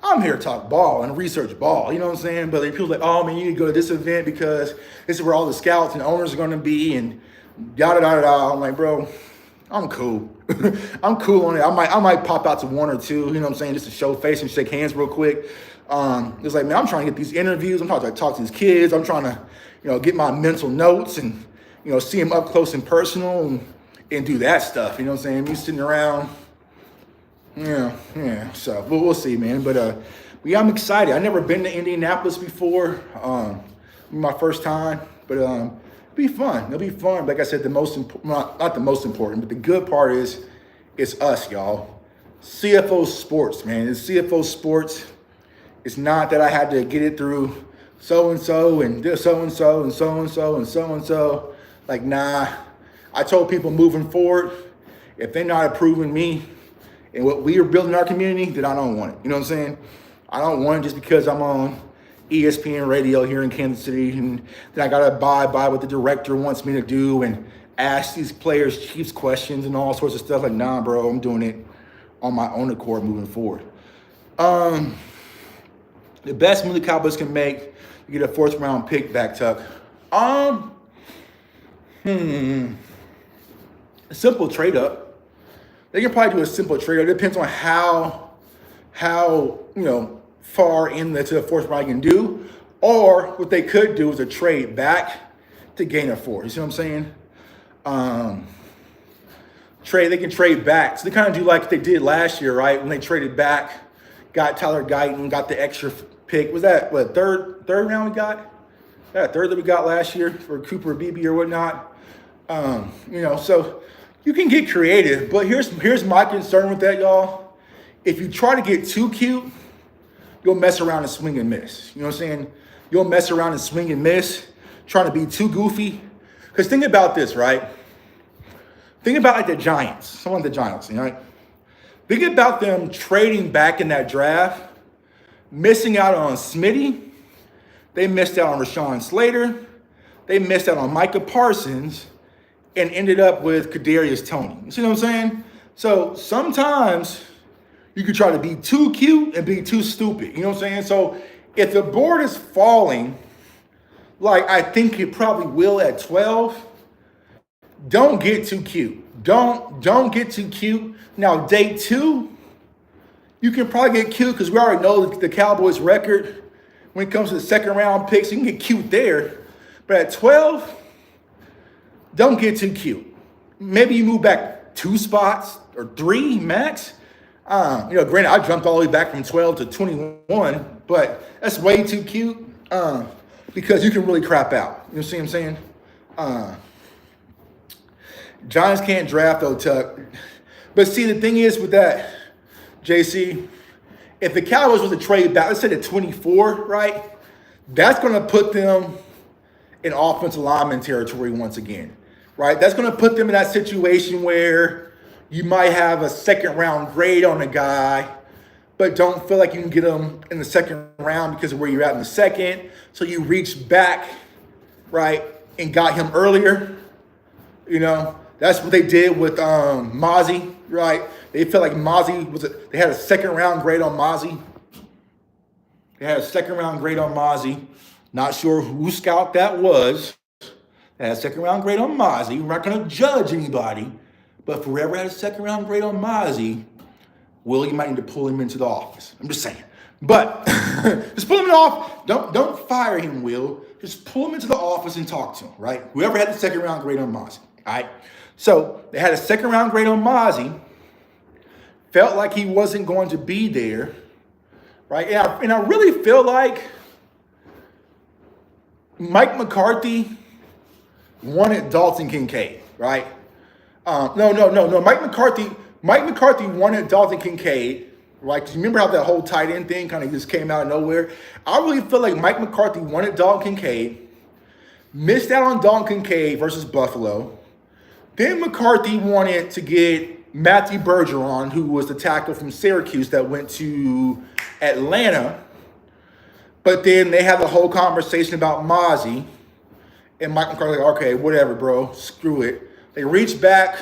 I'm here to talk ball and research ball. You know what I'm saying? But people like, oh man, you need to go to this event because this is where all the scouts and owners are gonna be and yada yada yada. I'm like, bro, I'm cool. I'm cool on it. I might pop out to one or two, you know what I'm saying, just to show face and shake hands real quick. It's like, man, I'm trying to get these interviews. I'm trying to talk to these kids. I'm trying to, get my mental notes and, see them up close and personal and do that stuff. You know what I'm saying? Me sitting around. Yeah. So we'll see, man. But I'm excited. I've never been to Indianapolis before. My first time, but it'll be fun. It'll be fun. Like I said, not the most important, but the good part is it's us, y'all. CFO Sports, man. It's CFO Sports. It's not that I had to get it through so-and-so and this so-and-so and so-and-so and so-and-so. Like, nah. I told people moving forward, If they're not approving me and what we are building in our community, then I don't want it. You know what I'm saying? I don't want it just because I'm on ESPN radio here in Kansas City, and then I got to abide by what the director wants me to do and ask these players Chiefs questions and all sorts of stuff. Like, nah, bro, I'm doing it on my own accord moving forward. The best move the Cowboys can make, you get a 4th round pick back, Tuck. A simple trade up. They can probably do a simple trade up. It depends on how far into the 4th round you can do. Or what they could do is a trade back to gain a 4. You see what I'm saying? They can trade back. So they kind of do like they did last year, right? When they traded back, got Tyler Guyton, got the extra pick. Was that what third round we got? Yeah, third that we got last year for Cooper Beebe or whatnot. So you can get creative, but here's my concern with that, y'all. If you try to get too cute, you'll mess around and swing and miss. You know what I'm saying? You'll mess around and swing and miss, trying to be too goofy. Because think about this, right? Think about like the Giants, someone the Giants, right? Think about them trading back in that draft, missing out on Smitty. They missed out on Rashawn Slater. They missed out on Micah Parsons and ended up with Kadarius Toney. You see what I'm saying? So sometimes you could try to be too cute and be too stupid. You know what I'm saying? So if the board is falling, like I think it probably will at 12, don't get too cute. Don't get too cute. Now, day 2, you can probably get cute because we already know the Cowboys' record when it comes to the 2nd round picks. You can get cute there. But at 12, don't get too cute. Maybe you move back 2 spots or 3 max. Granted, I jumped all the way back from 12 to 21, but that's way too cute because you can really crap out. You know what I'm saying? Giants can't draft though, Tuck. But see, the thing is with that, JC, if the Cowboys was to trade back, let's say to 24, right? That's going to put them in offensive lineman territory once again, right? That's going to put them in that situation where you might have a 2nd round grade on a guy, but don't feel like you can get him in the 2nd round because of where you're at in the 2nd. So you reach back, right, and got him earlier. That's what they did with Mozzie, right? They felt like Mozzie they had a 2nd round grade on Mozzie. Not sure who scout that was. They had a 2nd round grade on Mozzie. We're not going to judge anybody. But if whoever had a 2nd round grade on Mozzie, Will, you might need to pull him into the office. I'm just saying. But just pull him off. Don't fire him, Will. Just pull him into the office and talk to him, right? Whoever had the 2nd round grade on Mozzie, all right? So they had a 2nd round grade on Mozzie. Felt like he wasn't going to be there, right? And I really feel like Mike McCarthy wanted Dalton Kincaid, right? No. Mike McCarthy wanted Dalton Kincaid, right? Because you remember how that whole tight end thing kind of just came out of nowhere? I really feel like Mike McCarthy wanted Dalton Kincaid, missed out on Dalton Kincaid versus Buffalo. Then McCarthy wanted to get Matthew Bergeron, who was the tackle from Syracuse that went to Atlanta. But then they had the whole conversation about Mozzie. And Mike McCarthy like, okay, whatever, bro. Screw it. They reached back,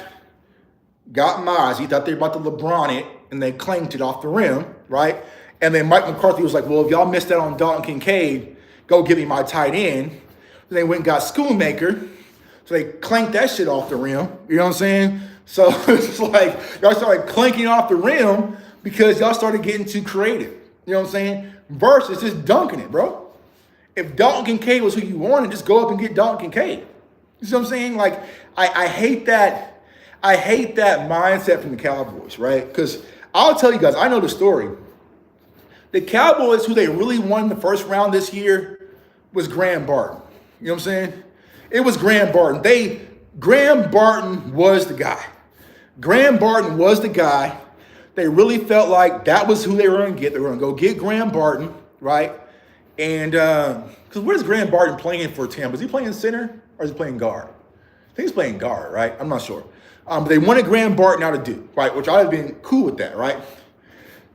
got Mozzie, thought they were about to LeBron it, and they clanked it off the rim, right? And then Mike McCarthy was like, well, if y'all missed out on Dalton Kincaid, go give me my tight end. Then they went and got Schoonmaker. So they clanked that shit off the rim. You know what I'm saying? So it's like y'all started clanking off the rim because y'all started getting too creative. You know what I'm saying? Versus just dunking it, bro. If Dalton Kincaid was who you wanted, just go up and get Dalton Kincaid. You see what I'm saying? Like, I hate that. I hate that mindset from the Cowboys, right? Because I'll tell you guys, I know the story. The Cowboys, who they really won in the 1st round this year, was Graham Barton. You know what I'm saying? It was Graham Barton. Graham Barton was the guy. Graham Barton was the guy. They really felt like that was who they were going to get. They were going to go get Graham Barton, right? And because where's Graham Barton playing for Tampa? Is he playing center or is he playing guard? I think he's playing guard, right? I'm not sure. They wanted Graham Barton out of Duke, right? Which I would have been cool with that, right?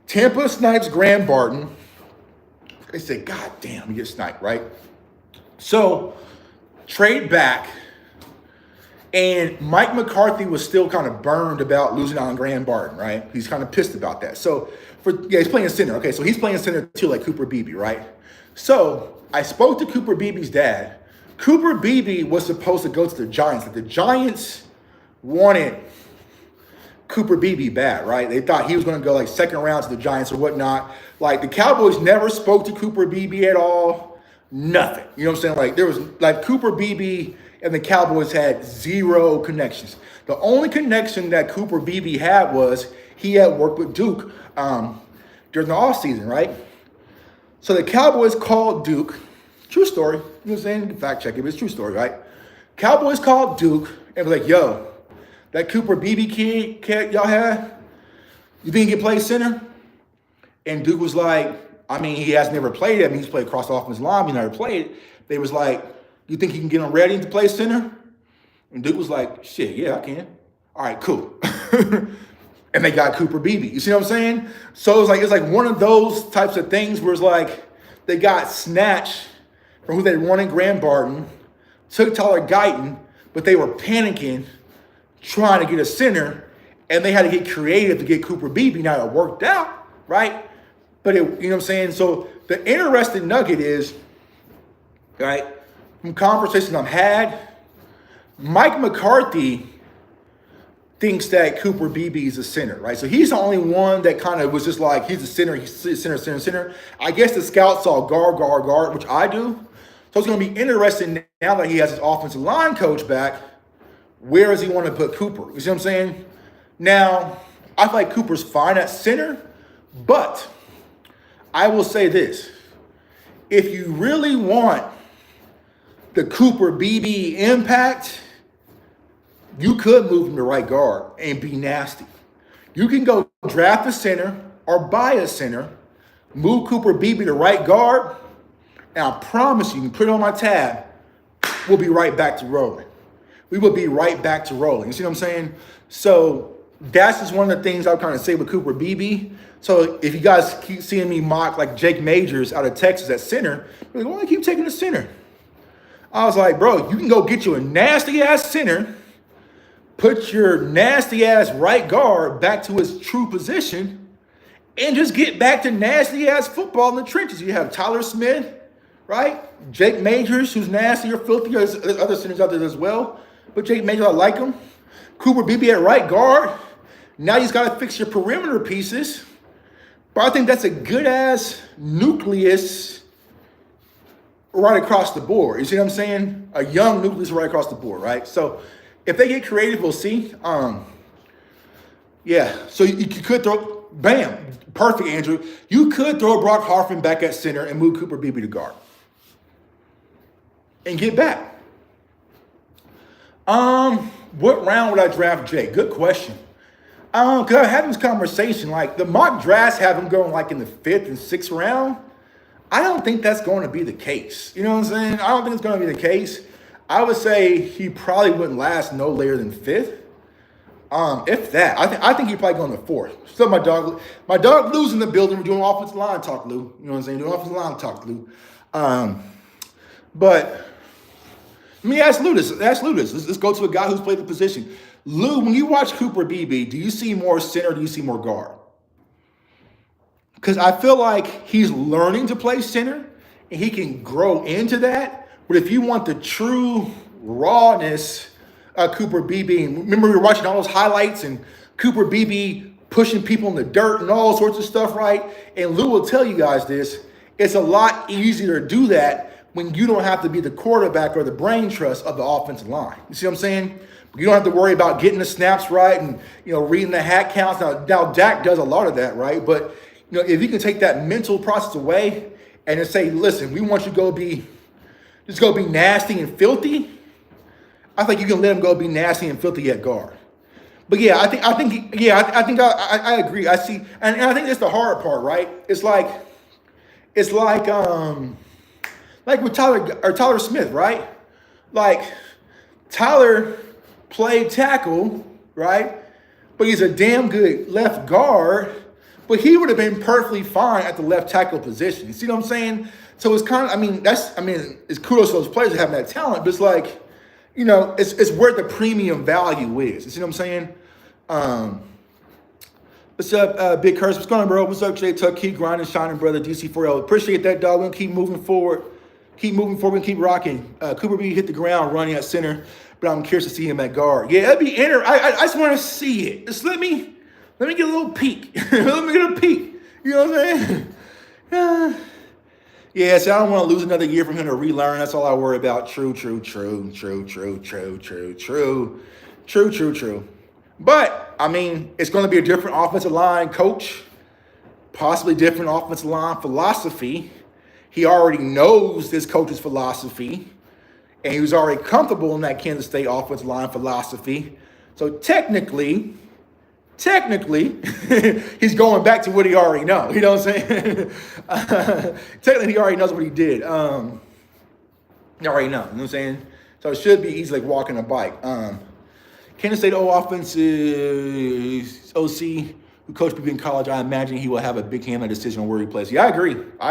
Tampa snipes Graham Barton. They said, God damn, we get sniped, right? So trade back, and Mike McCarthy was still kind of burned about losing out on Graham Barton, right? He's kind of pissed about that. So he's playing center. Okay, so he's playing center too, like Cooper Beebe, right? So I spoke to Cooper Beebe's dad. Cooper Beebe was supposed to go to the Giants. Like the Giants wanted Cooper Beebe bad, right? They thought he was going to go like second round to the Giants or whatnot. Like the Cowboys never spoke to Cooper Beebe at all. Nothing. You know what I'm saying? Like there was like Cooper Beebe and the Cowboys had zero connections. The only connection that Cooper Beebe had was he had worked with Duke during the offseason, right? So the Cowboys called Duke. True story. You know what I'm saying? You can fact check it, but it's true story, right? Cowboys called Duke and was like, yo, that Cooper Beebe kid y'all had, you think he can play center? And Duke was like, I mean, he has never played it. I mean, he's played across the offensive line. He never played it. They was like, you think you can get him ready to play center? And Duke was like, shit, yeah, I can. All right, cool. And they got Cooper Beebe. You see what I'm saying? So it's like one of those types of things where it's like they got snatched from who they wanted, Graham Barton, took Tyler Guyton, but they were panicking, trying to get a center, and they had to get creative to get Cooper Beebe. Now it worked out, right? But you know what I'm saying? So the interesting nugget is, right, from conversations I've had, Mike McCarthy thinks that Cooper Beebe is a center, right? So he's the only one that kind of was just like, he's a center, he's a center. I guess the scouts saw guard, which I do. So it's going to be interesting now that he has his offensive line coach back. Where does he want to put Cooper? You see what I'm saying? Now, I feel like Cooper's fine at center, but I will say this. If you really want the Cooper Beebe impact, you could move him to right guard and be nasty. You can go draft a center or buy a center, move Cooper Beebe to right guard, and I promise you, put it on my tab, we'll be right back to rolling. We will be right back to rolling. You see what I'm saying? So that's just one of the things I'll kind of say with Cooper Beebe. So if you guys keep seeing me mock like Jake Majors out of Texas at center, you're like, why do you keep taking the center? I was like, bro, you can go get you a nasty-ass center, put your nasty-ass right guard back to his true position, and just get back to nasty-ass football in the trenches. You have Tyler Smith, right? Jake Majors, who's nasty or filthy. There's other centers out there as well. But Jake Majors, I like him. Cooper Beebe at right guard. Now you just got to fix your perimeter pieces. But I think that's a good-ass nucleus right across the board. You see what I'm saying? A young nucleus right across the board, right? So if they get creative, we'll see. Yeah, so you could throw, bam, perfect, Andrew. You could throw Brock Harfin back at center and move Cooper Beebe to guard. And get back. What round would I draft Jay? Good question. Because I had this conversation, like the mock drafts have him going like in the 5th and 6th round. I don't think that's going to be the case. You know what I'm saying? I don't think it's going to be the case. I would say he probably wouldn't last no later than 5th. If that, I think he'd probably go in the 4th. So my dog Lou's in the building. We're doing offensive line talk, Lou. You know what I'm saying? Doing offensive line talk, Lou. But let me ask Lou this. Let's go to a guy who's played the position. Lou, when you watch Cooper Beebe, do you see more center or do you see more guard? Because I feel like he's learning to play center and he can grow into that. But if you want the true rawness of Cooper Beebe, and remember we were watching all those highlights and Cooper Beebe pushing people in the dirt and all sorts of stuff, right? And Lou will tell you guys this. It's a lot easier to do that when you don't have to be the quarterback or the brain trust of the offensive line. You see what I'm saying? You don't have to worry about getting the snaps right and, reading the hat counts. Now Dak does a lot of that, right? But, if you can take that mental process away and just say, listen, we want you to go be nasty and filthy, I think you can let him go be nasty and filthy at guard. But yeah, I think I agree. I see, and I think that's the hard part, right? It's like with Tyler Smith, right? Like Tyler played tackle right? But he's a damn good left guard. But he would have been perfectly fine at the left tackle position. You see what I'm saying? So it's kind of, it's kudos to those players that have that talent, but it's like, it's where the premium value is. You see what I'm saying? What's up, Big Curse? What's going on, bro? What's up, Jay Tuck? Keep grinding, shining, brother. DC4L. Appreciate that, dog. We're going to keep moving forward. Keep moving forward and keep rocking. Cooper B hit the ground running at center, but I'm curious to see him at guard. Yeah, that'd be I just want to see it. Just let me get a little peek. Let me get a peek. You know what I'm saying? Yeah, so I don't want to lose another year from him to relearn. That's all I worry about. True. But, it's going to be a different offensive line coach, possibly different offensive line philosophy. He already knows this coach's philosophy, and he was already comfortable in that Kansas State offensive line philosophy. So technically, he's going back to what he already knows. You know what I'm saying? Technically, he already knows what he did. He already know. You know what I'm saying? So it should be easy like walking a bike. Kansas State offensive OC who coached people in college, I imagine he will have a big hand in the decision on where he plays. Yeah, I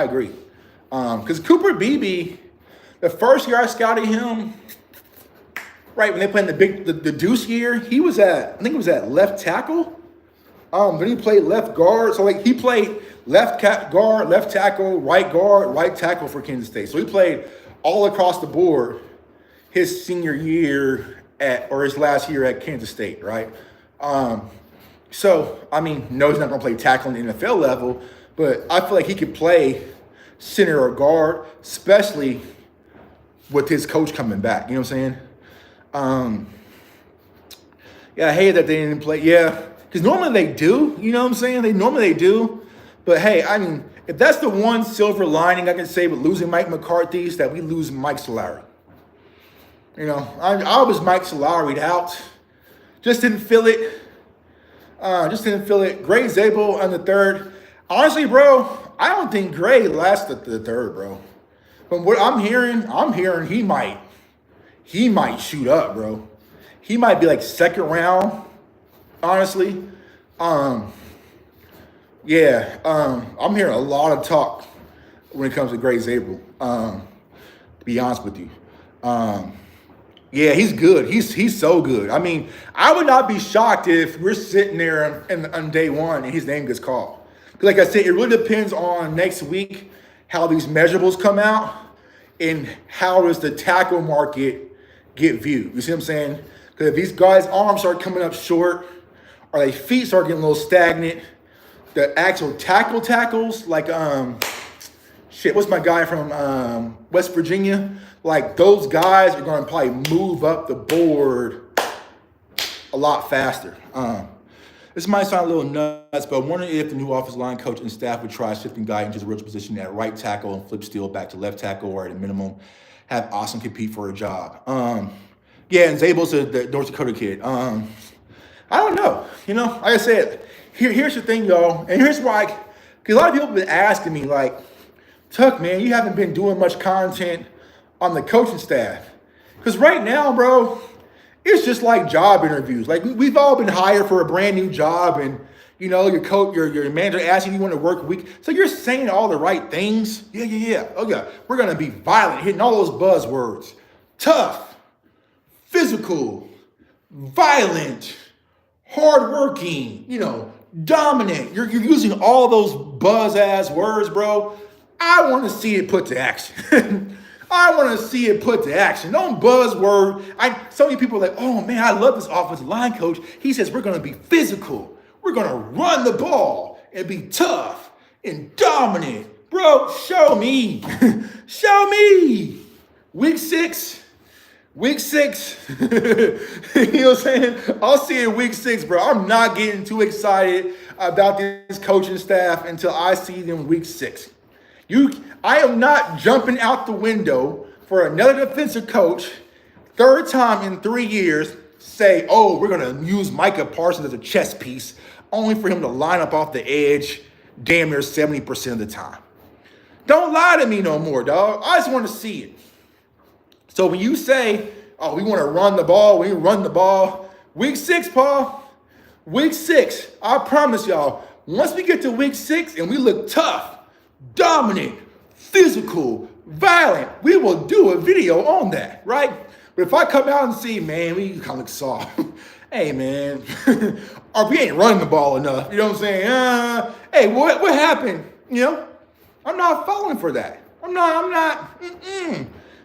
agree. Because Cooper Beebe, the first year I scouted him, right when they played the Deuce year, he was at left tackle. Then he played left guard. So he played left guard, left tackle, right tackle for Kansas State. So he played all across the board his senior year his last year at Kansas State, right? No, he's not going to play tackle in the NFL level, but I feel like he could play center or guard, especially with his coach coming back. You know what I'm saying? Yeah, I hate that they didn't play. Yeah, because normally they do. You know what I'm saying? They normally do. But hey, if that's the one silver lining I can say with losing Mike McCarthy is that we lose Mike Solari. I was Mike Solari'd out. Just didn't feel it. Gray Zabel on the third. Honestly, bro, I don't think Gray lasted the third, bro. From what I'm hearing he might shoot up, bro. He might be like second round, honestly. I'm hearing a lot of talk when it comes to Gray Zabel, to be honest with you. Yeah, he's good. He's so good. I would not be shocked if we're sitting there on day one and his name gets called. Like I said, it really depends on next week how these measurables come out and how does the tackle market get viewed. You see what I'm saying? Because if these guys' arms start coming up short or their feet start getting a little stagnant, the actual tackles, like, what's my guy from West Virginia? Like, those guys are going to probably move up the board a lot faster. This might sound a little nuts, but I'm wondering if the new offensive line coach and staff would try shifting guy into the original position at right tackle and flip Steele back to left tackle, or at a minimum have Austin compete for a job. And Zabel's the North Dakota kid. I don't know. Like I said, here's the thing, y'all, and here's why. Because a lot of people have been asking me, like, Tuck, man, you haven't been doing much content on the coaching staff. Because right now, bro, it's just like job interviews. Like, we've all been hired for a brand new job, and your coach, your manager asking you want to work a week. So you're saying all the right things. Yeah. Oh yeah, we're gonna be violent, hitting all those buzzwords: tough, physical, violent, hardworking. Dominant. You're using all those buzz ass words, bro. I want to see it put to action. I want to see it put to action. Don't buzzword. So many people are like, oh man, I love this offensive line coach. He says we're going to be physical. We're going to run the ball and be tough and dominant. Bro, show me. Show me. Week six. You know what I'm saying? I'll see it week 6, bro. I'm not getting too excited about this coaching staff until I see them week 6. I am not jumping out the window for another defensive coach, third time in 3 years, say, oh, we're going to use Micah Parsons as a chess piece, only for him to line up off the edge damn near 70% of the time. Don't lie to me no more, dog. I just want to see it. So when you say, oh, we want to run the ball, Week 6, Paul. Week 6. I promise y'all, once we get to week 6 and we look tough, dominant, physical, violent, we will do a video on that, right? But if I come out and see, man, we kind of look soft. Hey, man, or we ain't running the ball enough. You know what I'm saying? Hey, what happened? You know, I'm not falling for that. I'm not.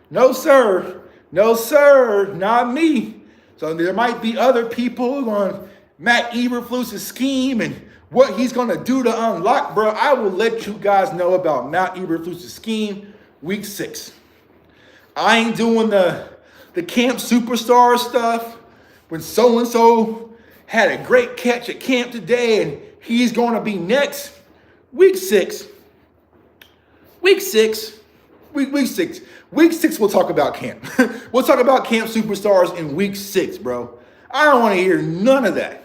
No, sir. No, sir. Not me. So there might be other people on Matt Eberflus's scheme and what he's going to do to unlock, bro. I will let you guys know about Matt Eberflus's scheme week 6. I ain't doing the camp superstar stuff when so-and-so had a great catch at camp today and he's going to be next. Week 6. Week 6. Week 6. Week 6, we'll talk about camp. We'll talk about camp superstars in week 6, bro. I don't want to hear none of that.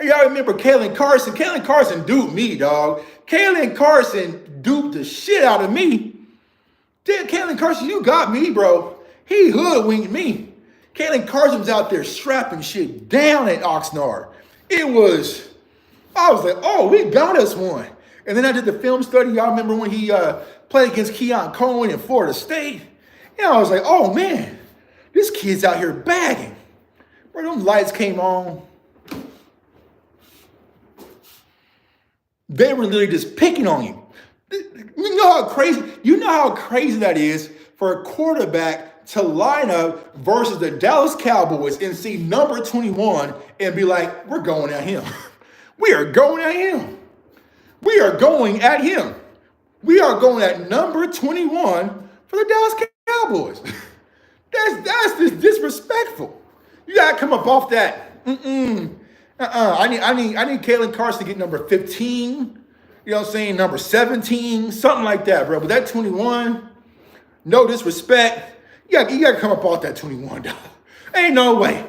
Y'all remember Kalen Carson? Kalen Carson duped me, dog. Kalen Carson duped the shit out of me. Kalen Carson, you got me, bro. He hoodwinked me. Kalen Carson was out there strapping shit down at Oxnard. I was like, oh, we got us one. And then I did the film study. Y'all remember when he played against Keon Cohen in Florida State? And I was like, oh, man, this kid's out here bagging. Bro, them lights came on. They were literally just picking on you. You know how crazy that is for a quarterback to line up versus the Dallas Cowboys and see number 21 and be like, we're going at him. We are going at him. We are going at him. We are going at number 21 for the Dallas Cowboys. That's just disrespectful. You gotta come up off that. I need Kalen Carson to get number 15. You know what I'm saying? Number 17, something like that, bro. But that 21, no disrespect. You gotta come up off that 21, dog. Ain't no way.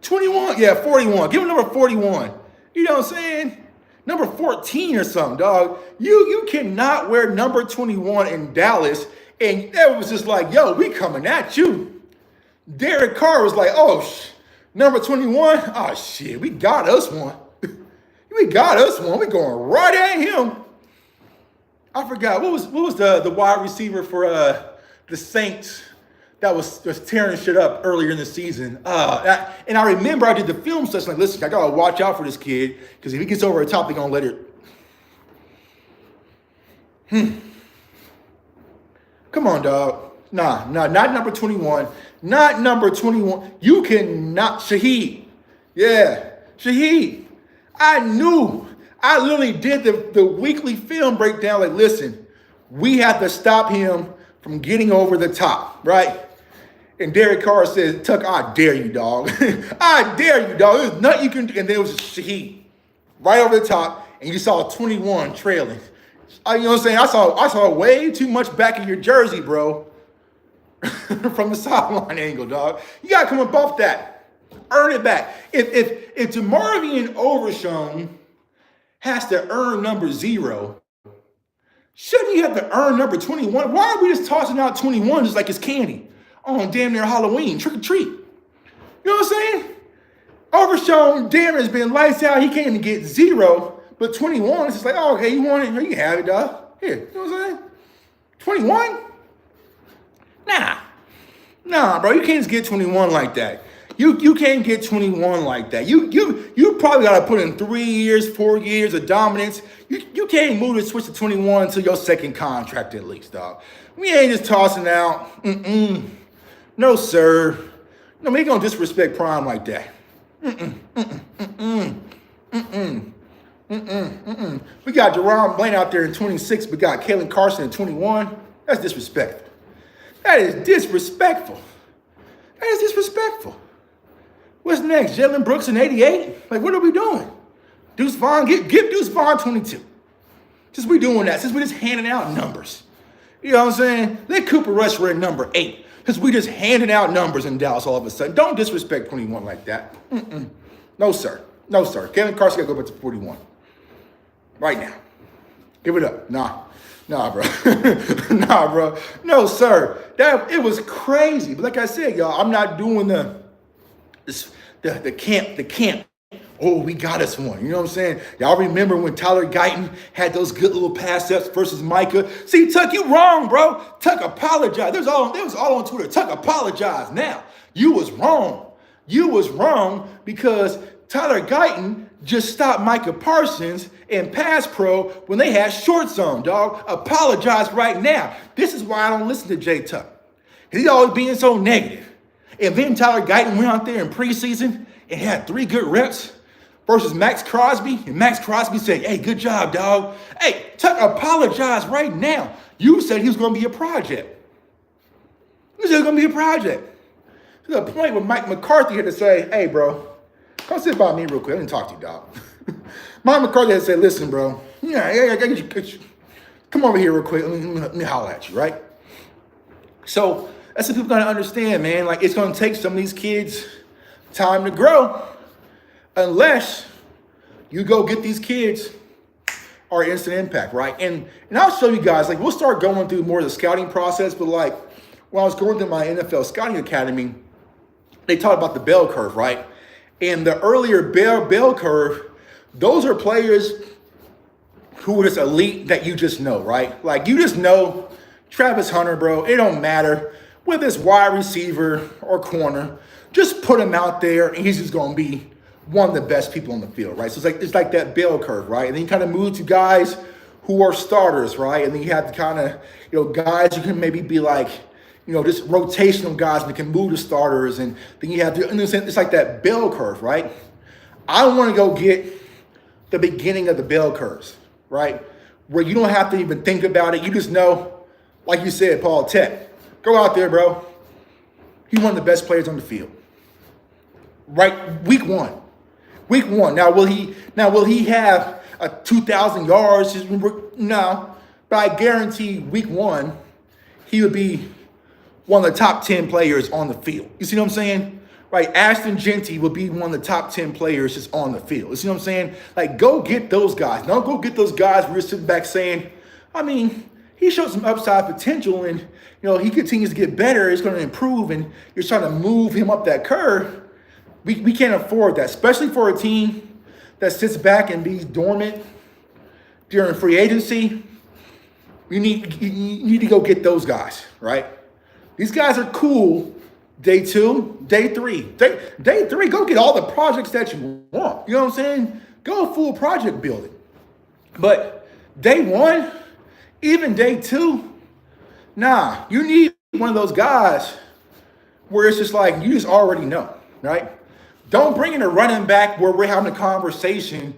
21, yeah, 41. Give him number 41. You know what I'm saying? Number 14 or something, dog. You cannot wear number 21 in Dallas. And that was just like, yo, we coming at you. Derek Carr was like, oh, number 21? Oh, shit, we got us one. We got us one. We going right at him. I forgot. What was the wide receiver for the Saints that was tearing shit up earlier in the season? And I remember I did the film session. Like, listen, I got to watch out for this kid because if he gets over the top, they're going to let it. Come on, dog. Nah, not number 21. Not number 21. You cannot. Shaheed. Yeah, Shaheed. I knew. I literally did the weekly film breakdown. Like, listen, we have to stop him from getting over the top, right? And Derek Carr says, Tuck, I dare you, dog. I dare you, dog. There's nothing you can do. And then it was Shaheed right over the top. And you saw 21 trailing. You know what I'm saying? I saw way too much back in your jersey, bro. From the sideline angle, dog. You gotta come above that. Earn it back. If DeMarvion Overshown has to earn number 0, shouldn't he have to earn number 21? Why are we just tossing out 21 just like it's candy on damn near Halloween, trick or treat? You know what I'm saying? Overshown damn has been lights out. He can't even get 0, but 21 is just like, oh, okay, you want it? Here, you have it, dog. Here, you know what I'm saying? 21? Nah, bro, you can't just get 21 like that. You can't get 21 like that. You probably got to put in 3 years, 4 years of dominance. You can't move the switch to 21 until your second contract at least, dog. We ain't just tossing out. No, sir. No, we ain't gonna disrespect Prime like that. We got Jerome Blaine out there in 26. We got Kalen Carson in 21. That's disrespectful. That is disrespectful. What's next? Jalen Brooks in 88? Like, what are we doing? Deuce Vaughn, give Deuce Vaughn 22. Since we doing that, since we just handing out numbers. You know what I'm saying? Let Cooper Rush wear number 8. Because we just handing out numbers in Dallas all of a sudden. Don't disrespect 21 like that. No, sir. Kevin Carson got to go back to 41. Right now. Give it up. Nah, bro. Nah, bro. No, sir. It was crazy. But like I said, y'all, I'm not doing the camp. Oh, we got us one. You know what I'm saying? Y'all remember when Tyler Guyton had those good little pass ups versus Micah? See, Tuck, you wrong, bro. Tuck apologized. It was all on Twitter. Tuck apologized. Now, you was wrong. You was wrong because Tyler Guyton just stopped Micah Parsons in pass pro when they had shorts on, dog. Apologize right now. This is why I don't listen to Jay Tuck. He's always being so negative. And then Tyler Guyton went out there in preseason and had 3 good reps versus Max Crosby. And Max Crosby said, hey, good job, dog. Hey, Tuck, apologize right now. You said he was going to be a project. You said he was going to be a project. To the point where Mike McCarthy had to say, hey, bro, come sit by me real quick. I didn't talk to you, dog. Mike McCarthy had to say, listen, bro, I get you. Come over here real quick. Let me holler at you, right? So that's what people got to understand, man. Like, it's going to take some of these kids time to grow unless you go get these kids our instant impact, right? And I'll show you guys, like, we'll start going through more of the scouting process, but like when I was going through my NFL scouting academy, they talked about the bell curve, right? And the earlier bell curve, those are players who are just elite that you just know, right? Like, you just know Travis Hunter, bro, it don't matter whether it's wide receiver or corner, just put him out there and he's just going to be one of the best people on the field, right? So it's like that bell curve, right? And then you kind of move to guys who are starters, right? And then you have to kind of, guys you can maybe be like, just rotational guys that can move to starters. And then you have to, it's like that bell curve, right? I want to go get the beginning of the bell curves, right? Where you don't have to even think about it. You just know, like you said, Paul Tech, go out there, bro. He's one of the best players on the field. Right? Week one. Now, will he have a 2,000 yards? No. But I guarantee week one, he would be one of the top 10 players on the field. You see what I'm saying? Right? Ashton Genty will be one of the top 10 players just on the field. You see what I'm saying? Like, go get those guys. Don't go get those guys where you're sitting back saying, he showed some upside potential and, he continues to get better. It's going to improve and you're trying to move him up that curve. We can't afford that, especially for a team that sits back and be dormant during free agency. You need to go get those guys, right? These guys are cool day 2, day 3. Day 3, go get all the projects that you want. You know what I'm saying? Go full project building. But day 1, even day 2, nah, you need one of those guys where it's just like you just already know, right? Don't bring in a running back where we're having a conversation.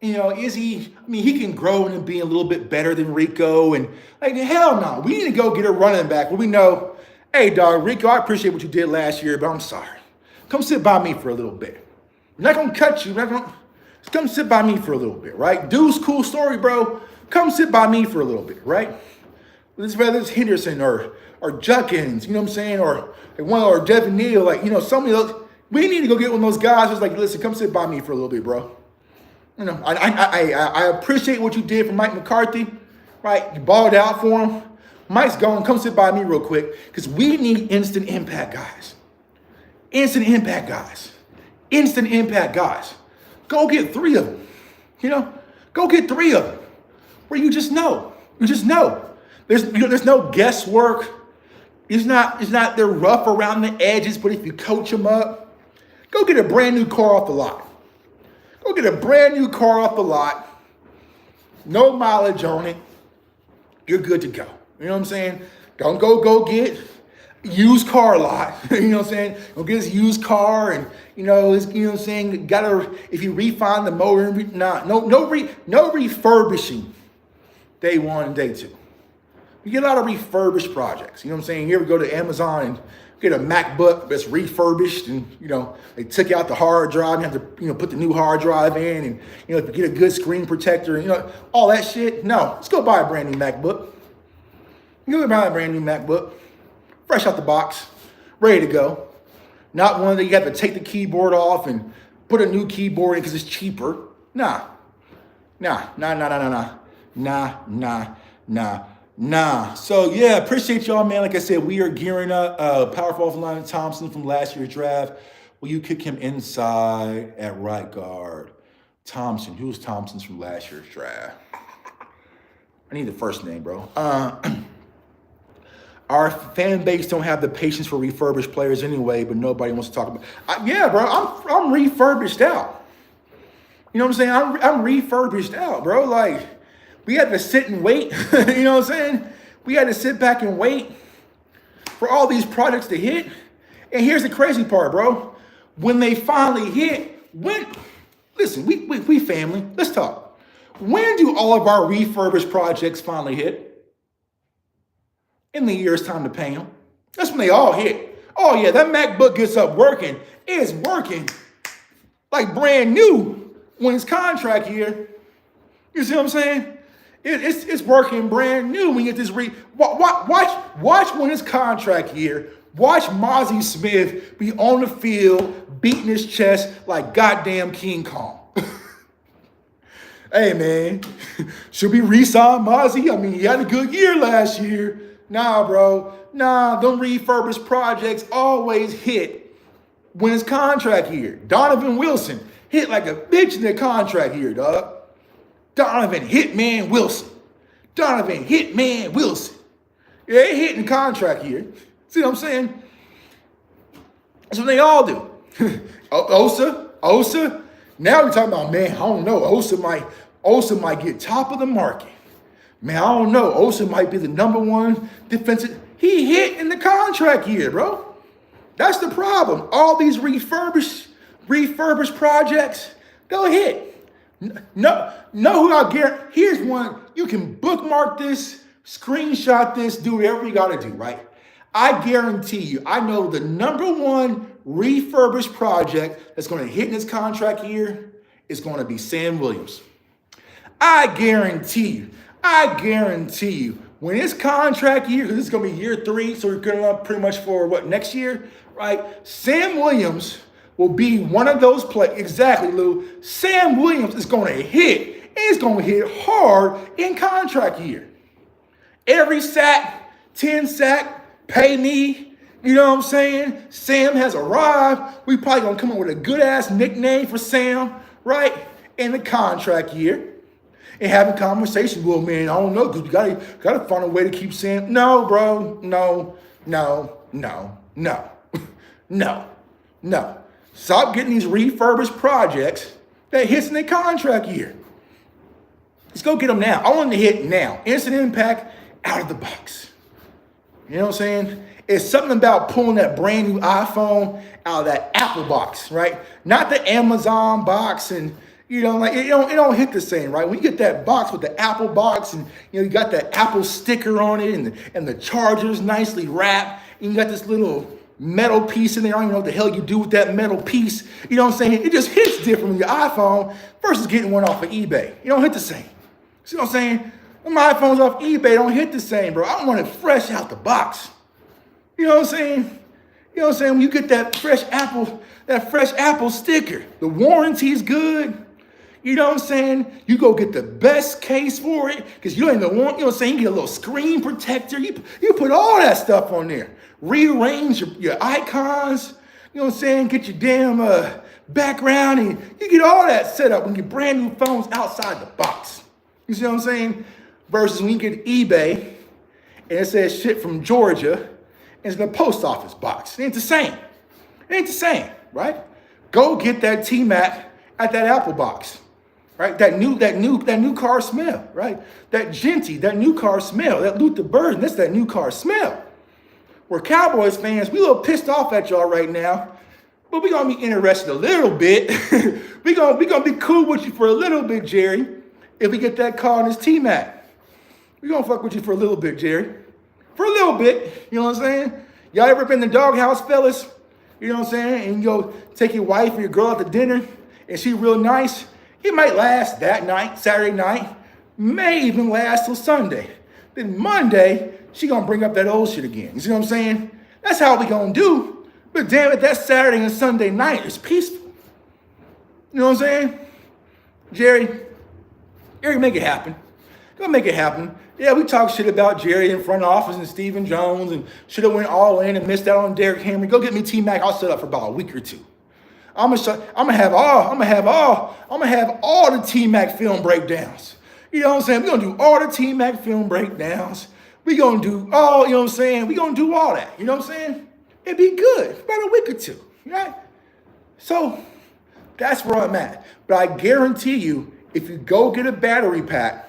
Is he, he can grow into being a little bit better than Rico. And like, hell no. We need to go get a running back where we know, hey, dog, Rico, I appreciate what you did last year, but I'm sorry. Come sit by me for a little bit. I'm not going to cut you. Just come sit by me for a little bit, right? Dude's cool story, bro. Come sit by me for a little bit, right? Whether it's Henderson or Juckins, you know what I'm saying? Or Devin Neal, some of those. We need to go get one of those guys who's like, listen, come sit by me for a little bit, bro. I appreciate what you did for Mike McCarthy, right? You balled out for him. Mike's going, come sit by me real quick because we need instant impact guys. Instant impact guys. Instant impact guys. Go get 3 of them. Go get 3 of them where you just know. You just know. There's no guesswork. It's not they're rough around the edges, but if you coach them up, go get a brand new car off the lot. Go get a brand new car off the lot. No mileage on it. You're good to go. You know what I'm saying? Don't go get used car lot. You know what I'm saying? Go get his used car and if you refine the motor, no refurbishing day 1 and day 2. You get a lot of refurbished projects. You know what I'm saying? You ever go to Amazon and get a MacBook that's refurbished and, they took out the hard drive. You have to, put the new hard drive in and, if you get a good screen protector, all that shit. No, let's go buy a brand new MacBook. You go buy a brand new MacBook, fresh out the box, ready to go. Not one that you have to take the keyboard off and put a new keyboard in because it's cheaper. Nah. Nah. So yeah, appreciate y'all, man. Like I said, we are gearing up. Powerful offline Thompson from last year's draft. Will you kick him inside at right guard? Thompson. Who's Thompson's from last year's draft? I need the first name, bro. Our fan base don't have the patience for refurbished players anyway, but nobody wants to talk about. Yeah, bro. I'm refurbished out. You know what I'm saying? I'm refurbished out, bro. Like, we had to sit and wait. You know what I'm saying? We had to sit back and wait for all these projects to hit. And here's the crazy part, bro. When they finally hit, listen, we family. Let's talk. When do all of our refurbished projects finally hit? In the year it's time to pay them. That's when they all hit. Oh yeah, that MacBook gets up working. It's working like brand new when it's contract year. You see what I'm saying? It's working brand new when you get this watch when it's contract year. Watch Mozzie Smith be on the field beating his chest like goddamn King Kong. Hey man, should we re-sign Mozzie? I mean, he had a good year last year. Nah, bro. Nah, them refurbished projects always hit when it's contract year. Donovan Wilson hit like a bitch in the contract year, dog. Donovan Hitman Wilson. Yeah, they hit in contract year. See what I'm saying? That's what they all do. Osa. Now we're talking about, man, I don't know. Osa might get top of the market. Man, I don't know. Osa might be the number one defensive. He hit in the contract year, bro. That's the problem. All these refurbished projects, they'll hit. No, who I guarantee. Here's one. You can bookmark this, screenshot this, do whatever you got to do, right? I guarantee you, I know the number one refurbished project that's going to hit in this contract year is going to be Sam Williams. I guarantee you, when it's contract year, because it's going to be year 3, so we're going up pretty much for next year, right? Sam Williams will be one of those players. Exactly, Lou. Sam Williams is going to hit, and it's going to hit hard in contract year. Every sack, 10 sack, pay me. You know what I'm saying? Sam has arrived. We probably going to come up with a good-ass nickname for Sam, right? In the contract year. And having conversations. Well, man, I don't know, because we gotta find a way to keep Sam. No, bro. No. Stop getting these refurbished projects that hits in the contract year. Let's go get them now. I want them to hit now. Instant impact, out of the box. You know what I'm saying? It's something about pulling that brand new iPhone out of that Apple box, right? Not the Amazon box and it don't hit the same, right? When you get that box with the Apple box and you got that Apple sticker on it and the charger's nicely wrapped, and you got this little metal piece in there. I don't even know what the hell you do with that metal piece. You know what I'm saying? It just hits different with your iPhone versus getting one off of eBay. You don't hit the same. See what I'm saying? When my iPhone's off eBay, don't hit the same, bro. I want it fresh out the box. You know what I'm saying? You know what I'm saying? When you get that fresh Apple sticker, the warranty's good. You know what I'm saying? You go get the best case for it because you don't even want, you know what I'm saying? You get a little screen protector. You put all that stuff on there. Rearrange your icons. You know what I'm saying? Get your damn background and you get all that set up when you get brand new phones outside the box. You see what I'm saying? Versus when you get eBay and it says shit from Georgia and it's in the post office box. It ain't the same. It ain't the same, right? Go get that T-Mac at that Apple box. Right, that new car smell, right? That Genty, that new car smell, that Luther Burden, that's that new car smell. We're Cowboys fans, we a little pissed off at y'all right now, but we gonna be interested a little bit. we gonna be cool with you for a little bit, Jerry, if we get that car in this T-Mac. We gonna fuck with you for a little bit, Jerry. For a little bit, you know what I'm saying? Y'all ever been in the doghouse, fellas? You know what I'm saying? And you go take your wife or your girl out to dinner, and she real nice. It might last that night, Saturday night, may even last till Sunday. Then Monday, she gonna bring up that old shit again. You see what I'm saying? That's how we gonna do. But damn it, that Saturday and Sunday night is peaceful. You know what I'm saying? Jerry, make it happen. They'll make it happen. Yeah, we talk shit about Jerry in front office and Stephen Jones and should have went all in and missed out on Derrick Henry. Go get me T-Mac. I'll set up for about a week or two. I'm gonna have all the T-Mac film breakdowns. You know what I'm saying? We're gonna do all the T-Mac film breakdowns. We're gonna do all, you know what I'm saying? We're gonna do all that. You know what I'm saying? It'd be good. About a week or two. Right? So that's where I'm at. But I guarantee you, if you go get a battery pack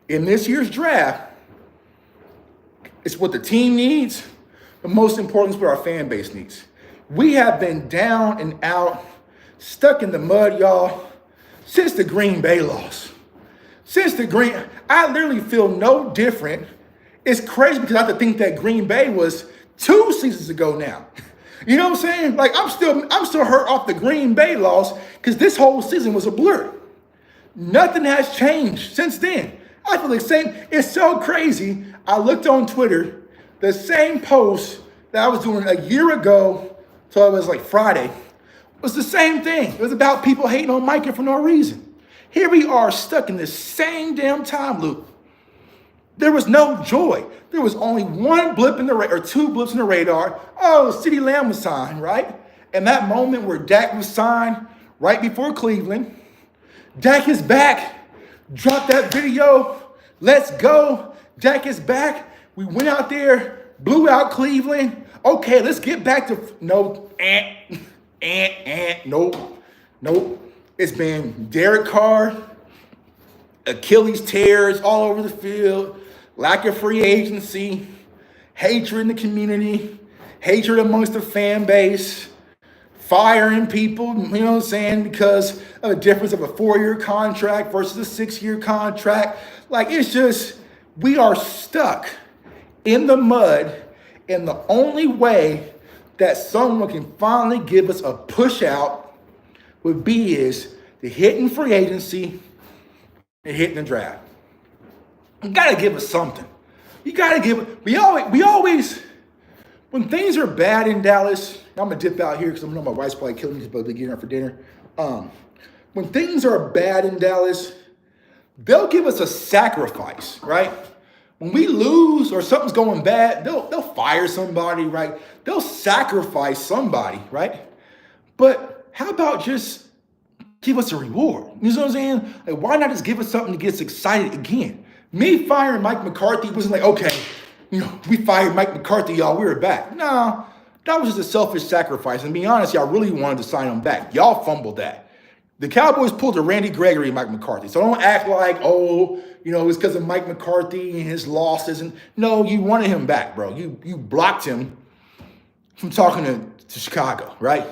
in this year's draft, it's what the team needs, but most important is what our fan base needs. We have been down and out, stuck in the mud, y'all, since the Green Bay loss. I literally feel no different. It's crazy because I have to think that Green Bay was 2 seasons ago now. You know what I'm saying? Like I'm still hurt off the Green Bay loss because this whole season was a blur. Nothing has changed since then. I feel the same. It's so crazy. I looked on Twitter, the same post that I was doing a year ago, so it was like Friday, was the same thing. It was about people hating on Micah for no reason. Here we are stuck in this same damn time loop. There was no joy. There was only one blip in the radar, or 2 blips in the radar. Oh, CeeDee Lamb was signed, right? And that moment where Dak was signed right before Cleveland, Dak is back. Drop that video. Let's go. Dak is back. We went out there, blew out Cleveland. Okay, let's get back to nope. It's been Derek Carr, Achilles tears all over the field, lack of free agency, hatred in the community, hatred amongst the fan base, firing people, you know what I'm saying, because of a difference of a 4-year contract versus a 6-year contract. Like, it's just, we are stuck in the mud, and the only way that someone can finally give us a push out would be is to hit in free agency and hit in the draft. You gotta give us something. You gotta give, we always, when things are bad in Dallas, I'm gonna dip out here because I know my wife's probably killing me because they're getting her for dinner. When things are bad in Dallas, they'll give us a sacrifice, right? When we lose or something's going bad, they'll fire somebody, right? They'll sacrifice somebody, right? But how about just give us a reward? You know what I'm saying? Like, why not just give us something to get us excited again? Me firing Mike McCarthy wasn't like, okay, you know, we fired Mike McCarthy, y'all, we were back. No, that was just a selfish sacrifice. And to be honest, y'all really wanted to sign him back. Y'all fumbled that. The Cowboys pulled a Randy Gregory and Mike McCarthy. So don't act like, oh, you know, it's because of Mike McCarthy and his losses. And no, you wanted him back, bro. You blocked him from talking to Chicago, right?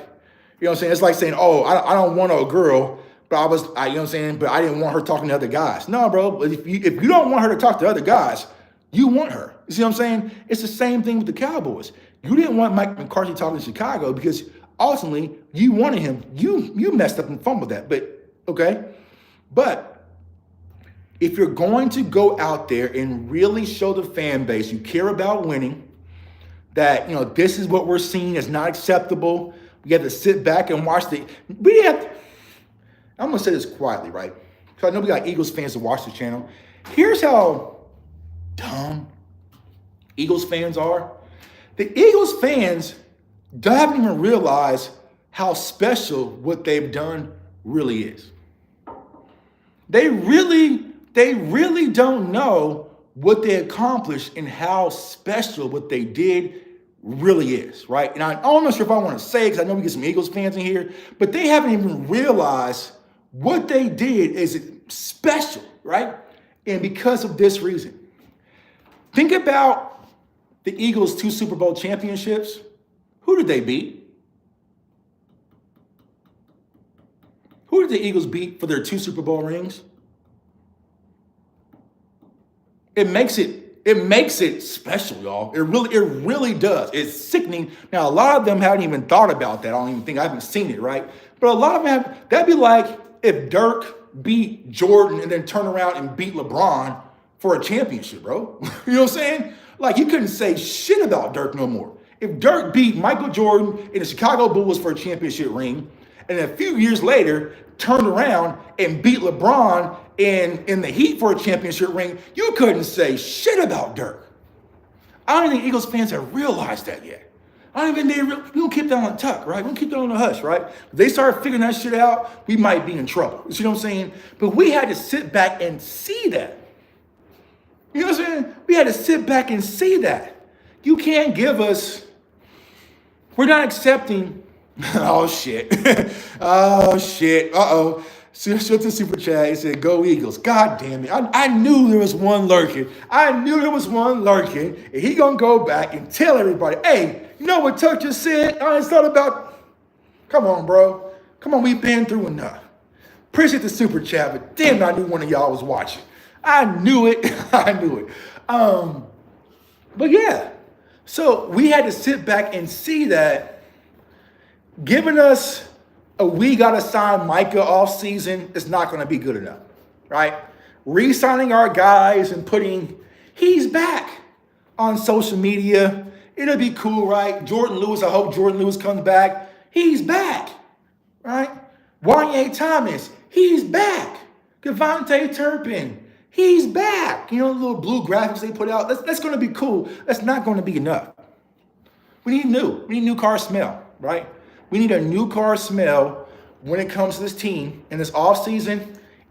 You know what I'm saying? It's like saying, oh, I don't want a girl, but you know what I'm saying? But I didn't want her talking to other guys. No, bro. If you don't want her to talk to other guys, you want her. You see what I'm saying? It's the same thing with the Cowboys. You didn't want Mike McCarthy talking to Chicago because ultimately you wanted him. You messed up and fumbled that. But okay. But if you're going to go out there and really show the fan base you care about winning, that, you know, this is what we're seeing as not acceptable. We have to sit back and watch I'm going to say this quietly, right? Because I know we got Eagles fans to watch the channel. Here's how dumb Eagles fans are. The Eagles fans don't even realize how special what they've done really is. They really don't know what they accomplished and how special what they did really is, right? And I'm not sure if I want to say it because I know we get some Eagles fans in here, but they haven't even realized what they did is special, right? And because of this reason. Think about the Eagles' 2 Super Bowl championships. Who did they beat? Who did the Eagles beat for their 2 Super Bowl rings? It makes it special, y'all. It really does. It's sickening. Now, a lot of them haven't even thought about that. I haven't seen it, right? But a lot of them have. That'd be like if Dirk beat Jordan and then turn around and beat LeBron for a championship, bro. You know what I'm saying? Like, you couldn't say shit about Dirk no more. If Dirk beat Michael Jordan and the Chicago Bulls for a championship ring, and a few years later turned around and beat LeBron in the heat for a championship ring, you couldn't say shit about Dirk. I don't even think Eagles fans have realized that yet. I don't even we don't keep that on the tuck, right? We don't keep that on the hush, right? If they start figuring that shit out, we might be in trouble. You see what I'm saying? But we had to sit back and see that. You know what I'm saying? We had to sit back and see that. You can't give us, we're not accepting, oh shit. Oh shit. Uh-oh. Shut the super chat. He said, go Eagles. God damn it. I knew there was one lurking. And he gonna go back and tell everybody, hey, you know what Tuck just said? It's not about, come on, bro. Come on, we've been through enough. Appreciate the super chat, but damn, I knew one of y'all was watching. I knew it. But yeah, so we had to sit back and see that giving us we got to sign Micah off season is not going to be good enough, right? Re-signing our guys and putting, he's back on social media. It'll be cool, right? Jordan Lewis, I hope Jordan Lewis comes back. He's back, right? Wanye Thomas, he's back. Devontae Turpin, he's back. You know, the little blue graphics they put out. That's going to be cool. That's not going to be enough. We need new car smell, right? We need a new car smell when it comes to this team in this offseason,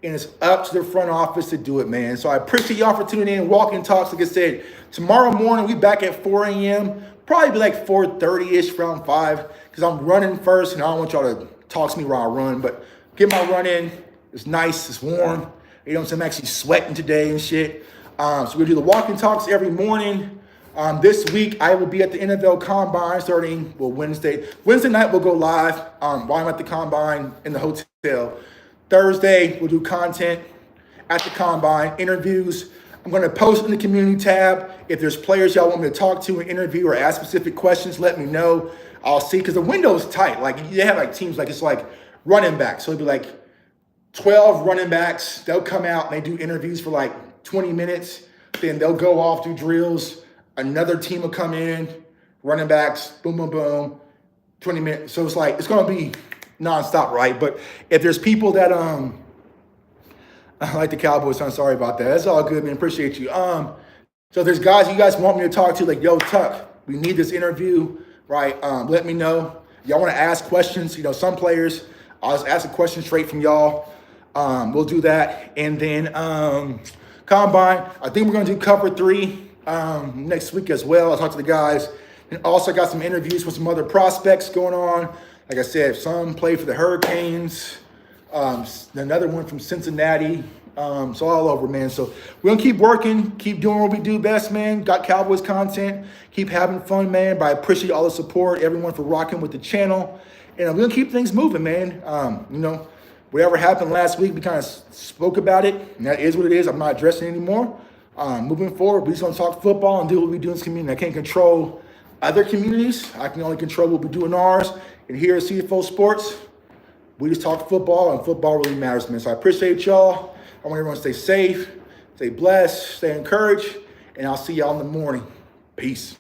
and it's up to the front office to do it, man. So I appreciate y'all for tuning in. Walking Talks, like I said, tomorrow morning we back at 4 a.m. Probably be like 4:30-ish, around 5, because I'm running first, and I don't want y'all to talk to me while I run, but get my run in. It's nice. It's warm. You know what I'm saying? I'm actually sweating today and shit. So we're going to do the Walking Talks every morning. This week, I will be at the NFL Combine starting, Wednesday. Wednesday night, we'll go live while I'm at the Combine in the hotel. Thursday, we'll do content at the Combine, interviews. I'm going to post in the community tab. If there's players y'all want me to talk to and interview or ask specific questions, let me know. I'll see, because the window is tight. Like, they have like teams, like it's like running backs. So it'll be like 12 running backs. They'll come out and they do interviews for like 20 minutes. Then they'll go off, do drills. Another team will come in, running backs, boom, boom, boom, 20 minutes. So it's like, it's going to be nonstop, right? But if there's people that, like the Cowboys, I'm sorry about that. That's all good, man. Appreciate you. So if there's guys you guys want me to talk to, like, yo, Tuck, we need this interview, right? Let me know. Y'all want to ask questions? You know, some players, I'll just ask a question straight from y'all. We'll do that. And then Combine, I think we're going to do cover 3. Next week as well. I'll talk to the guys. And also got some interviews with some other prospects going on. Like I said, some play for the Hurricanes. Another one from Cincinnati. So all over, man. So we're going to keep working, keep doing what we do best, man. Got Cowboys content. Keep having fun, man. But I appreciate all the support, everyone for rocking with the channel. And we're going to keep things moving, man. You know, whatever happened last week, we kind of spoke about it. And that is what it is. I'm not addressing it anymore. Moving forward, we're just going to talk football and do what we do in this community. I can't control other communities. I can only control what we do in ours. And here at CFO Sports, we just talk football, and football really matters, man. So I appreciate y'all. I want everyone to stay safe, stay blessed, stay encouraged, and I'll see y'all in the morning. Peace.